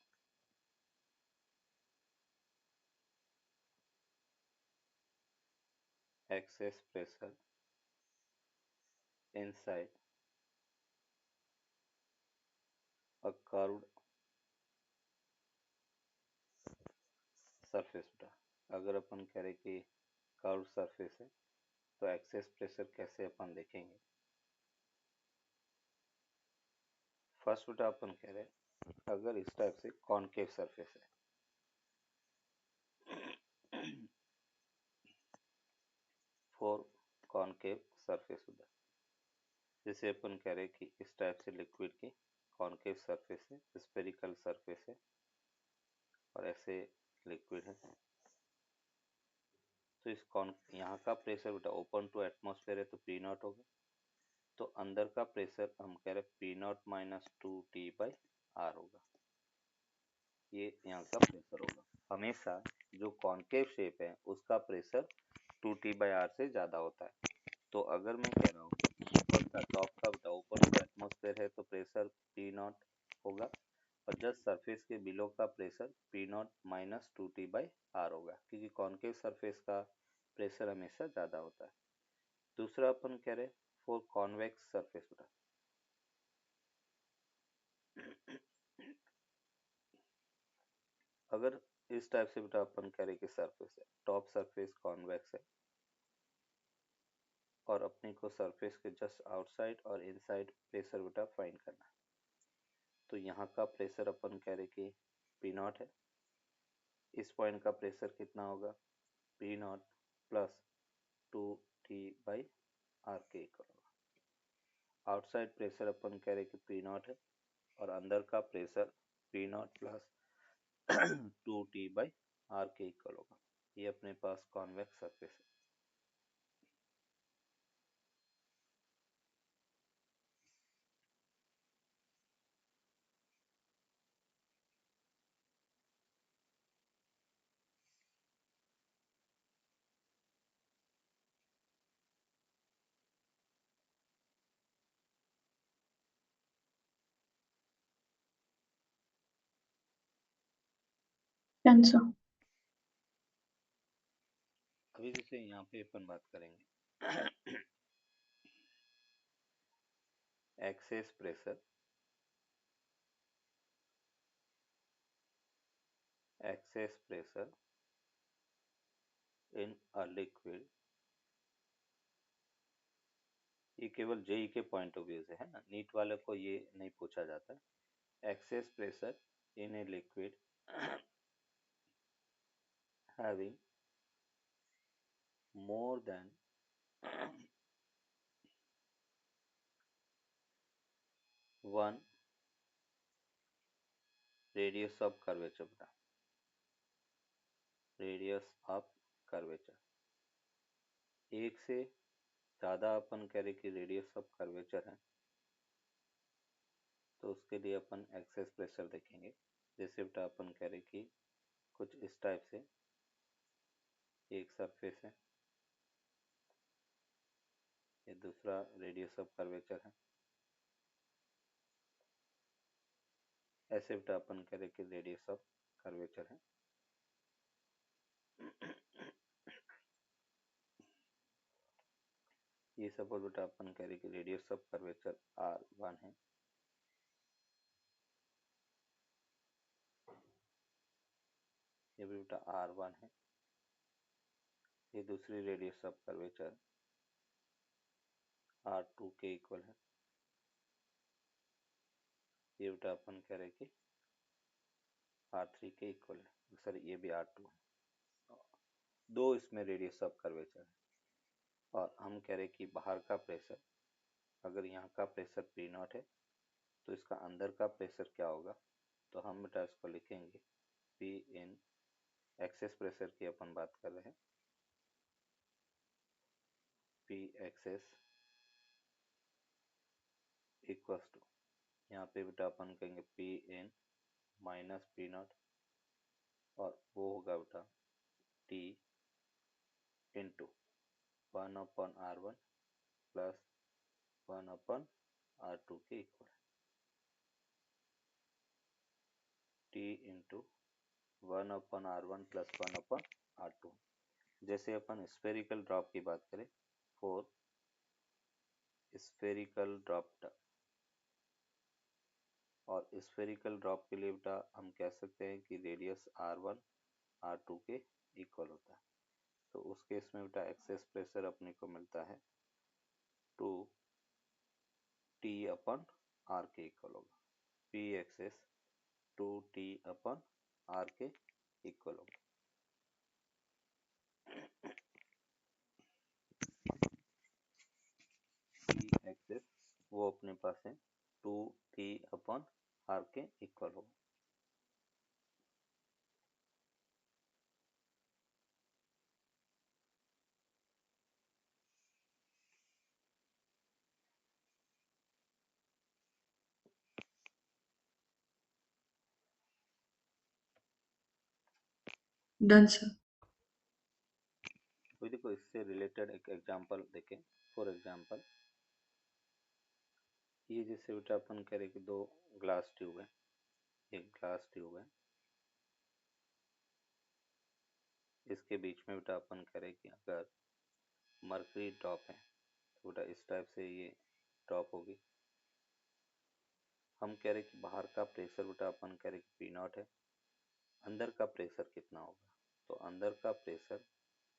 inside a curved surface बेटा। अगर अपन कह रहे कि कर्व सरफेस है तो एक्सेस प्रेशर कैसे अपन देखेंगे। फर्स्ट बेटा अपन कह रहे अगर इस टाइप से कॉनकेव सरफेस है फॉर कॉनकेव सरफेस बेटा, जैसे अपन कह रहे कि इस टाइप से लिक्विड की कॉनकेव सरफेस है, स्फेरिकल सरफेस है और ऐसे लिक्विड है तो इस यहाँ का प्रेशर बेटा ओपन टू एटमॉस्फेयर है तो पी नॉट होगा, तो अंदर का प्रेशर हम कह रहे पी नॉट माइनस 2T/r होगा। ये यहाँ का प्रेशर होगा। हमेशा जो कॉनकेव शेप है उसका प्रेशर 2T/r से ज्यादा होता है। तो अगर मैं कह रहा हूँ ऊपर का टॉप का बेटा ओपन टू एटमॉस्फेयर है तो प्रेशर पी नॉट होगा और जस्ट सरफेस के बिलो का pressure P not minus 2T/r होगा, क्योंकि कॉनकेव सरफेस का प्रेशर हमेशा ज्यादा होता है। दूसरा अपन कह रहे फॉर कॉन्वेक्स सरफेस बेटा, अगर इस टाइप से बेटा अपन कह रहे कि सरफेस है, टॉप सरफेस कॉन्वेक्स है और अपने को सरफेस के जस्ट आउटसाइड और इनसाइड प्रेशर बेटा फाइंड करना है। तो यहाँ का प्रेशर अपन कह रहे कि पी नॉट है, इस पॉइंट का प्रेशर कितना होगा पी नॉट प्लस 2T/r के इक्वल होगा। आउटसाइड प्रेशर अपन कह रहे कि पी नॉट है और अंदर का pressure P not plus 2T/r के इक्वल होगा। ये अपने पास कॉन्वेक्स सरफेस है। Done, sir. अभी जैसे यहाँ पे अपन बात करेंगे excess pressure in a liquid, ये केवल जेई के पॉइंट ऑफ व्यू से है ना, नीट वाले को ये नहीं पूछा जाता। Excess pressure in a liquid having more than 1 radius of curvature बेटा, रेडियस ऑफ कर्वेचर, एक से ज़्यादा अपन कह रहे कि रेडियस ऑफ कर्वेचर है तो उसके लिए अपन एक्सेस प्रेशर देखेंगे। जैसे बेटा अपन कह रहे कि कुछ इस टाइप से एक सरफेस है, ये दूसरा रेडियस ऑफ कर्वेचर है, ऐसे बेटा अपन कह रहे कि रेडियस ऑफ कर्वेचर है। ये सपोज बेटा अपन कह रहे कि रेडियस ऑफ कर्वेचर R1 है, ये भी बेटा R1 है। ये दूसरी रेडियस ऑफ कर्वेचर R2 के इक्वल है। ये बेटा अपन कह रहे कि R3 के इक्वल है, सर ये भी R2 है। दो इसमें रेडियस ऑफ कर्वेचर है और हम कह रहे कि बाहर का प्रेशर, अगर यहाँ का प्रेशर P0 है तो इसका अंदर का प्रेशर क्या होगा, तो हम बेटा इसको लिखेंगे P इन एक्सेस प्रेशर की अपन बात कर रहे हैं, P एक्सेस इक्वल्स टू, यहाँ पे बेटा अपन कहेंगे P इन माइनस P0 और वो होगा बेटा T into 1/R1 plus 1/R2 के इक्वल है। T into 1/R1 plus 1/R2। जैसे अपन स्फेरिकल ड्रॉप की बात करें, फॉर स्फेरिकल ड्रॉप, और स्फेरिकल ड्रॉप के लिए बेटा हम कह सकते हैं कि रेडियस R1 R2 के इक्वल होता है। तो उस केस में बेटा एक्सेस प्रेशर अपने को मिलता है 2T/R के इक्वल होगा। P एक्सेस 2T/R के इक्वल होगा। P एक्सेस वो अपने पास है 2T/R के इक्वल होगा। Done sir. तो देखो इससे रिलेटेड एक एग्जांपल देखें। फॉर एग्जांपल ये जैसे बेटा अपन कह रहे कि दो ग्लास ट्यूब है, एक ग्लास ट्यूब है, इसके बीच में बेटा अपन कह रहे कि अगर मर्करी ड्रॉप है तो बेटा इस टाइप से ये ड्रॉप होगी। हम कह रहे कि बाहर का प्रेशर बेटा अपन कह रहे कि P0 है, अंदर का प्रेशर कितना होगा, तो अंदर का प्रेशर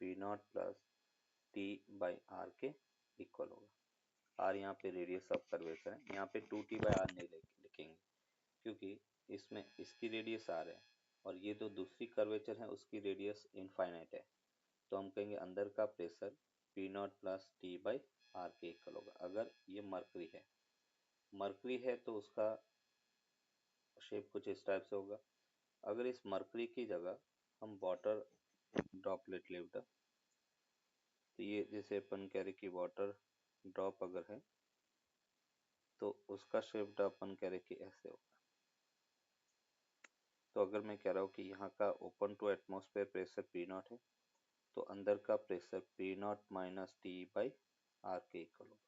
P0 प्लस T/R के इक्वल होगा। R यहाँ पे रेडियस ऑफ कर्वेचर है, यहाँ पे 2T/R नहीं लिखेंगे क्योंकि इसमें इसकी रेडियस R है और ये जो दूसरी कर्वेचर है उसकी रेडियस इनफाइनाइट है, तो हम कहेंगे अंदर का प्रेशर P0 प्लस T/R के इक्वल होगा। अगर ये मर्करी है तो उसका शेप कुछ इस टाइप से होगा। अगर इस मर्करी की जगह हम वाटर ड्रॉपलेट ले बेटा, तो ये जैसे अपन कह रहे कि वाटर ड्रॉप अगर है तो उसका शेप अपन कह रहे कि ऐसे होगा। तो अगर मैं कह रहा हूँ कि यहाँ का open to atmosphere pressure P0 है तो अंदर का प्रेशर P0 माइनस T/R के इक्वल होगा।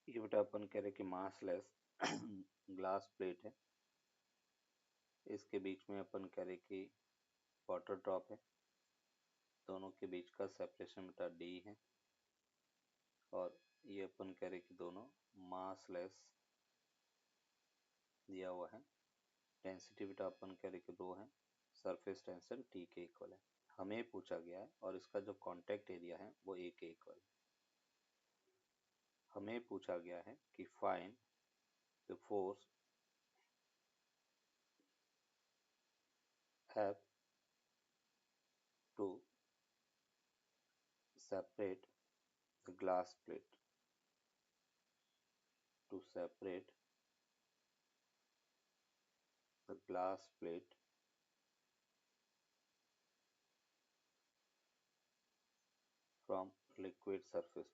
ये बेटा अपन कह रहे कि मासलेस ग्लास प्लेट है, इसके बीच में अपन कह रहे कि वाटर ड्रॉप है, दोनों के बीच का सेपरेशन बेटा D है और ये अपन कह रहे कि दोनों मासलेस दिया हुआ है। डेंसिटी बेटा अपन कह रहे कि 2 है, सरफेस टेंशन T के इक्वल है। हमें पूछा गया है और इसका जो कांटेक्ट एरिया है वो A के इक्वल है। हमें पूछा गया है कि find the force F separate the glass plate, to separate the glass plate from liquid surface,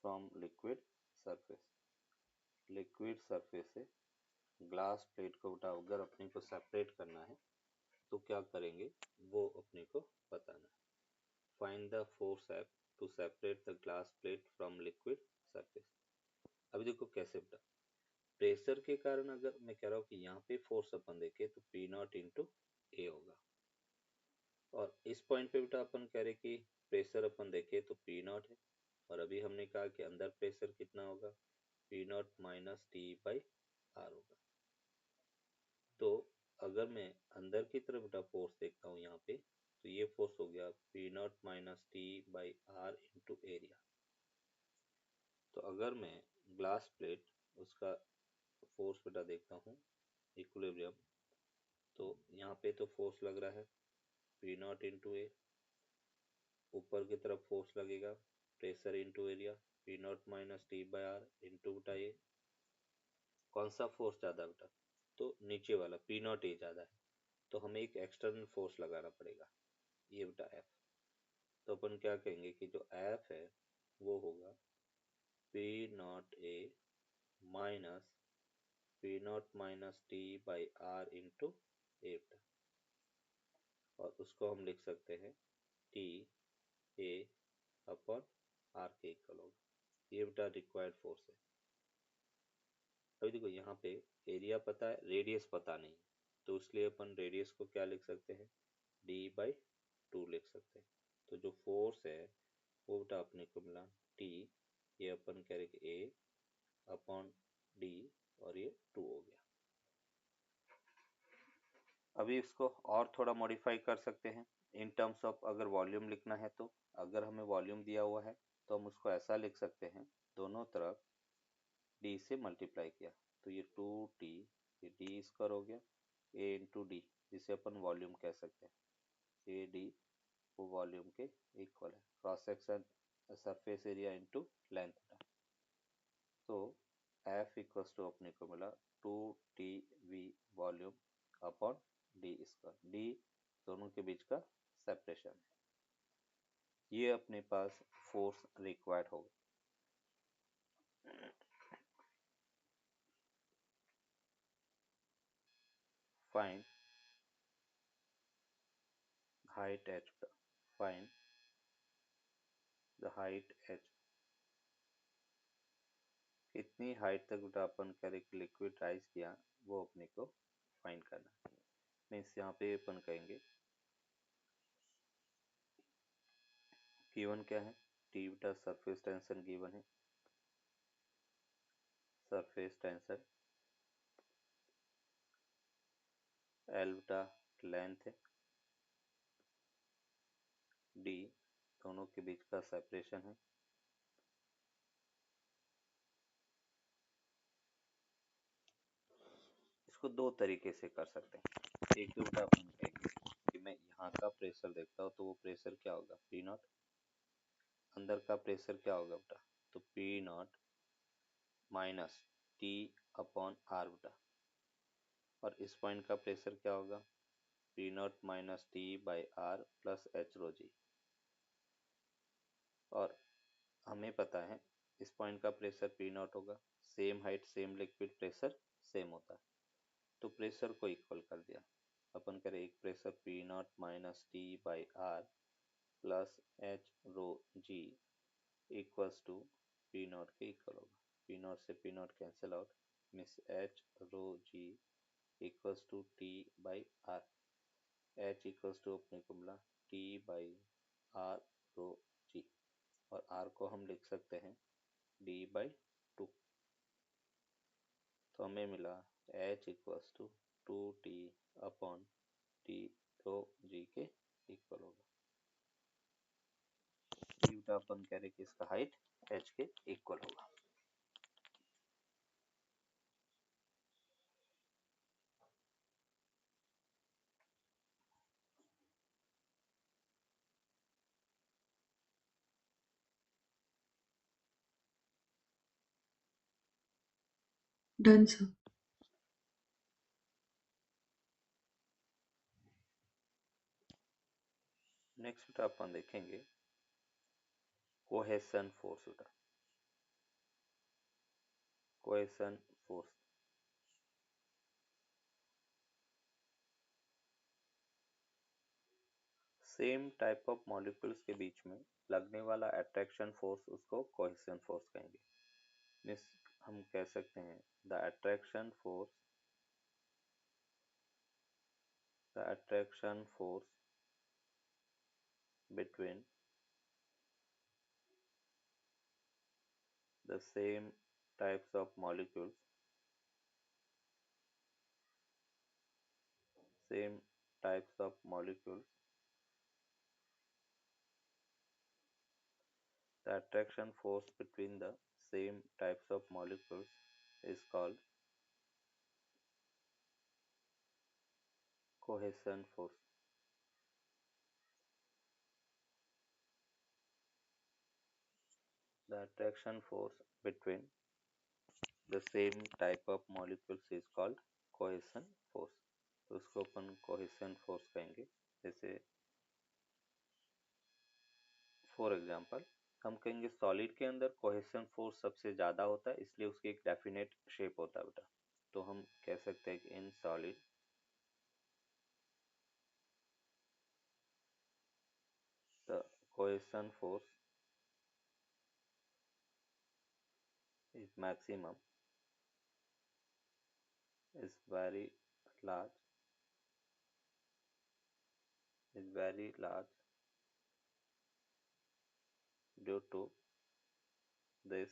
from liquid surface, liquid surface से ग्लास प्लेट को उठा, अगर अपने को सेपरेट करना है तो क्या करेंगे वो अपने को बताना है। Find the force F two separate the glass plate from liquid surface. अभी देखो कैसे बेटा, प्रेशर के कारण अगर मैं कह रहा हूँ कि यहाँ पे फोर्स अपन देखे तो पी नॉट इंटू ए होगा, और इस पॉइंट पे बेटा अपन कह रहे कि प्रेशर अपन देखे तो पी नॉट है, और अभी हमने कहा कि अंदर प्रेशर कितना होगा, P not minus T by R होगा। तो अगर मैं अंदर की तरफ बेटा फोर्स देखता हूँ यहाँ पे, तो ये फोर्स हो गया P not minus T by R into area. तो अगर मैं ग्लास प्लेट उसका फोर्स बेटा देखता हूँ इक्विलिब्रियम, तो यहाँ पे तो फोर्स लग रहा है पी नॉट इंटू ए, ऊपर की तरफ फोर्स लगेगा pressure into area P not minus T by R into बेटा ए। कौन सा फोर्स ज़्यादा बेटा, तो नीचे वाला पी नॉट ए ज़्यादा है, तो हमें एक एक्सटर्नल फोर्स लगाना पड़ेगा, ये बेटा एफ। तो अपन क्या कहेंगे कि जो एफ है वो होगा P not A minus P not minus T by R into A, और उसको हम लिख सकते हैं टी ए अपॉन आर के इक्वल होगा, ये बेटा रिक्वायर्ड फोर्स है। अभी देखो यहाँ पे एरिया पता है, रेडियस पता नहीं, तो इसलिए अपन रेडियस को क्या लिख सकते हैं, डी बाई टू लिख सकते हैं। तो जो फोर्स है वो बेटा अपने को मिला टी, ये अपन कह रहे कि ए अपॉन डी, और ये टू हो गया। अभी इसको और थोड़ा मॉडिफाई कर सकते हैं इन टर्म्स ऑफ, अगर वॉल्यूम लिखना है तो अगर हमें वॉल्यूम दिया हुआ है तो हम उसको ऐसा लिख सकते हैं, दोनों तरफ डी से मल्टीप्लाई किया तो ये टू टी, ये डी स्क्वायर हो गया, ए इंटू डी जिसे अपन वॉल्यूम कह सकते हैं, ए डी वो वॉल्यूम के इक्वल है, cross section surface area into length. तो एफ इक्वल्स टू अपने को मिला two T V volume upon D square, D दोनों के बीच का सेपरेशन है, ये अपने पास फोर्स रिक्वायर्ड होगा। Find height H, find the height H, कितनी हाइट तक बेटा अपन करें कि लिक्विड राइज किया वो अपने को फाइंड करना। मीन्स यहाँ पे अपन कहेंगे गिवन क्या है, टी बेटा सरफेस टेंशन गिवन है, सरफेस टेंशन, एल बेटा लेंथ है, डी दोनों के बीच का सेपरेशन है, इसको दो तरीके से कर सकते हैं। एक तो बेटा अपन कहेंगे कि मैं यहाँ का प्रेशर देखता हूँ तो वो प्रेशर क्या होगा पी नॉट, अंदर का प्रेशर क्या होगा बेटा, तो P not minus T upon R बेटा, और इस पॉइंट का प्रेशर क्या होगा P not minus T by R plus H rho जी, और हमें पता है इस पॉइंट का प्रेशर पी नॉट होगा, same height same liquid pressure same होता है, तो प्रेशर को इक्वल कर दिया। अपन करें एक pressure P not minus T by R plus H rho g equals to P naught के इक्वल होगा, पी नॉट से पी नॉट कैंसिल आउट, मिस H rho g equals to T by R, H equals to अपने को मिला T by R rho जी, और R को हम लिख सकते हैं डी बाई टू, तो हमें मिला H equals to two T upon T rho G के इक्वल होगा, बीटा अपन कह रहे कि इसका हाइट एच के इक्वल होगा। Done, sir. नेक्स्ट बेटा अपन देखेंगे कोहेसन फोर्स बेटा। Cohesion force same type of molecules के बीच में लगने वाला अट्रैक्शन फोर्स, उसको कोहेसन फोर्स कहेंगे। मीन्स हम कह सकते हैं the attraction force between the same types of molecules the attraction force between the same types of molecules is called cohesion force. The attraction force between the same type of molecules is called cohesion force. तो उसको अपन cohesion force कहेंगे। जैसे for example हम कहेंगे solid के अंदर cohesion force सबसे ज़्यादा होता है, इसलिए उसकी एक डेफिनेट शेप होता है बेटा। तो हम कह सकते हैं कि in solid the cohesion force is maximum, is very large, due to this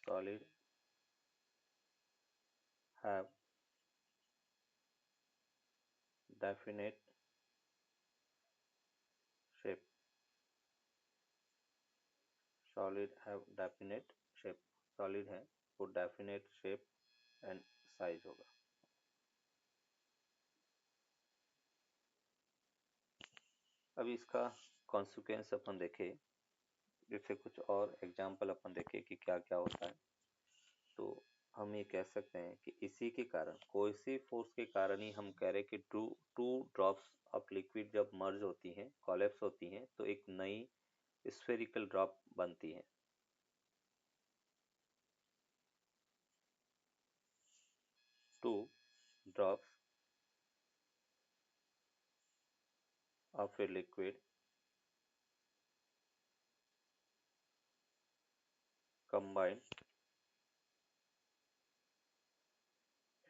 solid have definite shape. Solid है वो definite shape and size होगा। अब इसका कॉन्सिक्वेंस अपन देखें, जैसे कुछ और एग्जाम्पल अपन देखें कि क्या क्या होता है। तो हम ये कह सकते हैं कि इसी के कारण, कोहेसिव फोर्स के कारण ही हम कह रहे हैं कि टू ड्रॉप्स ऑफ लिक्विड जब मर्ज होती हैं, कोलैप्स होती हैं, तो एक नई स्फेरिकल ड्रॉप बनती है। Two drops of a liquid combined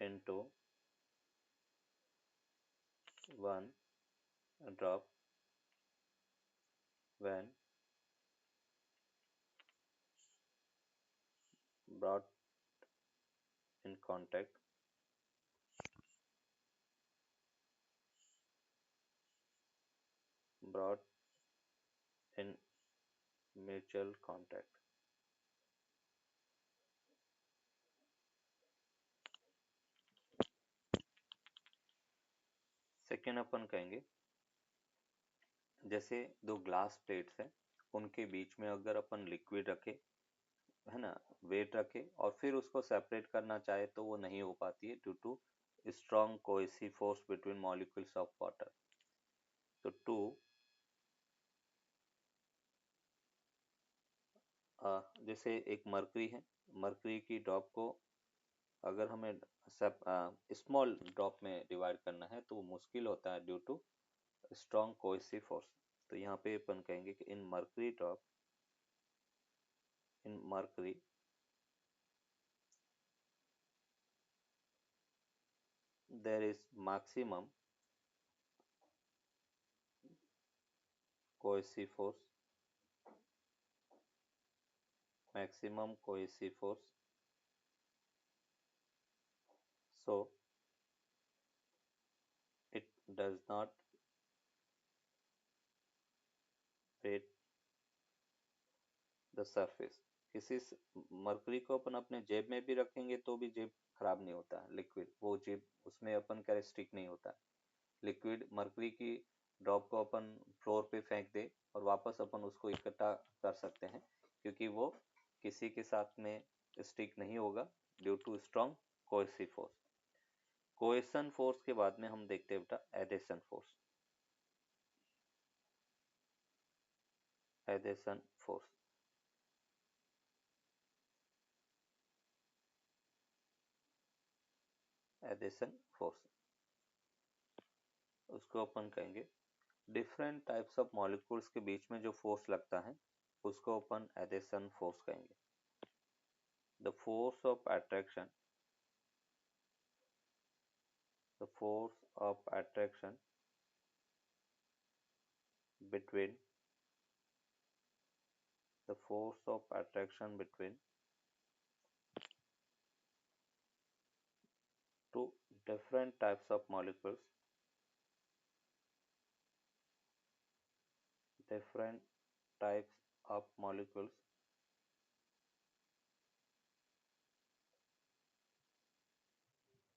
into one drop when brought in contact brought in mutual contact। Second अपन कहेंगे जैसे दो ग्लास प्लेट्स हैं, उनके बीच में अगर अपन लिक्विड रखे, है ना, वेट रखे और फिर उसको सेपरेट करना चाहे तो वो नहीं हो पाती है due to strong cohesive force between molecules of water. तो जैसे एक मरकरी है, मरकरी की ड्रॉप को अगर हमें स्मॉल ड्रॉप में डिवाइड करना है तो वो मुश्किल होता है due to strong cohesive force. तो यहाँ पे अपन कहेंगे कि in mercury there is maximum cohesive force, so it does not hit the surface। किसी मरकरी को अपन अपने जेब में भी रखेंगे तो भी जेब खराब नहीं होता है, लिक्विड वो जेब उसमें अपन का स्टिक नहीं होता है। लिक्विड मरकरी की ड्रॉप को अपन फ्लोर पे फेंक दे और वापस अपन उसको इकट्ठा कर सकते हैं, क्योंकि वो किसी के साथ में स्टिक नहीं होगा due to strong cohesive force. Cohesion force के बाद में हम देखते हैं बेटा adhesion force. Adhesion force, adhesion force उसको अपन कहेंगे डिफरेंट टाइप्स ऑफ मॉलिक्यूल्स के बीच में जो फोर्स लगता है उसको अपन एडेशन फोर्स कहेंगे। The force of attraction, the force of attraction between, the force of attraction between two different types of molecules, different types of molecules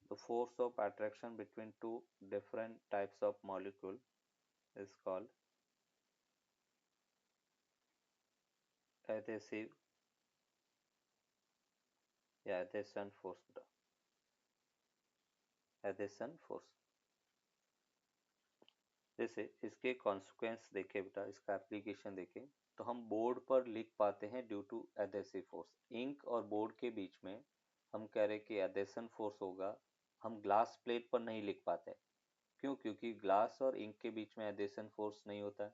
the force of attraction between two different types of molecule is called adhesive या adhesion force बेटा, adhesion force। जैसे इसके consequence देखें बेटा, इसका application देखें तो हम बोर्ड पर लिख पाते हैं due to adhesive force. Ink और बोर्ड के बीच में हम कह रहे कि एडेशन फोर्स होगा, हम ग्लास प्लेट पर नहीं लिख पाते। क्यों? क्योंकि ग्लास और इंक के बीच में एडेशन फोर्स नहीं होता है।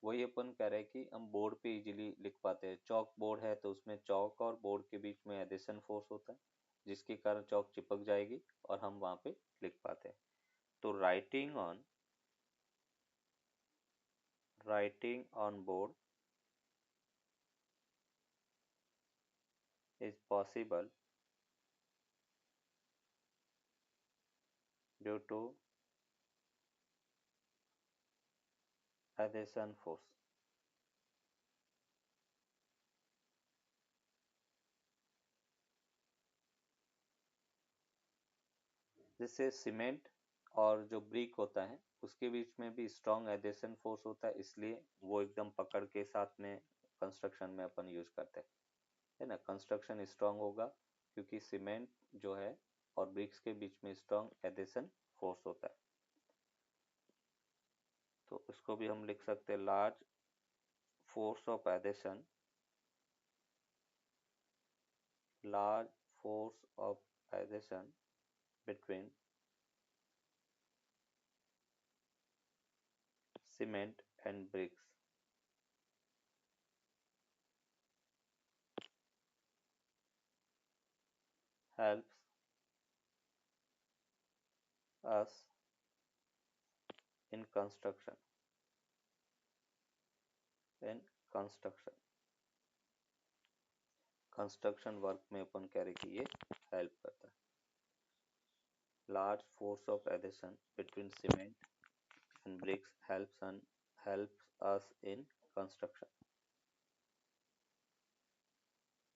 वही अपन कह रहे हैं कि हम बोर्ड पे इजीली लिख पाते हैं। चौक बोर्ड है तो उसमें चौक और बोर्ड के बीच में एडेशन फोर्स होता है जिसके कारण चौक चिपक जाएगी और हम वहां पे लिख पाते हैं। तो writing on board is possible due to adhesion force। जैसे सीमेंट और जो ब्रिक होता है उसके बीच में भी स्ट्रॉन्ग एडेशन फोर्स होता है, इसलिए वो एकदम पकड़ के साथ में कंस्ट्रक्शन में अपन यूज करते हैं, है ना। कंस्ट्रक्शन स्ट्रॉन्ग होगा क्योंकि सीमेंट जो है और ब्रिक्स के बीच में स्ट्रॉन्ग एडेशन फोर्स होता है। तो उसको भी हम लिख सकते हैं large force of adhesion, large force of adhesion between cement and bricks helps us in construction, in construction work में अपन कह रहे कि ये हेल्प करता है। Large force of adhesion between cement and bricks helps us in construction।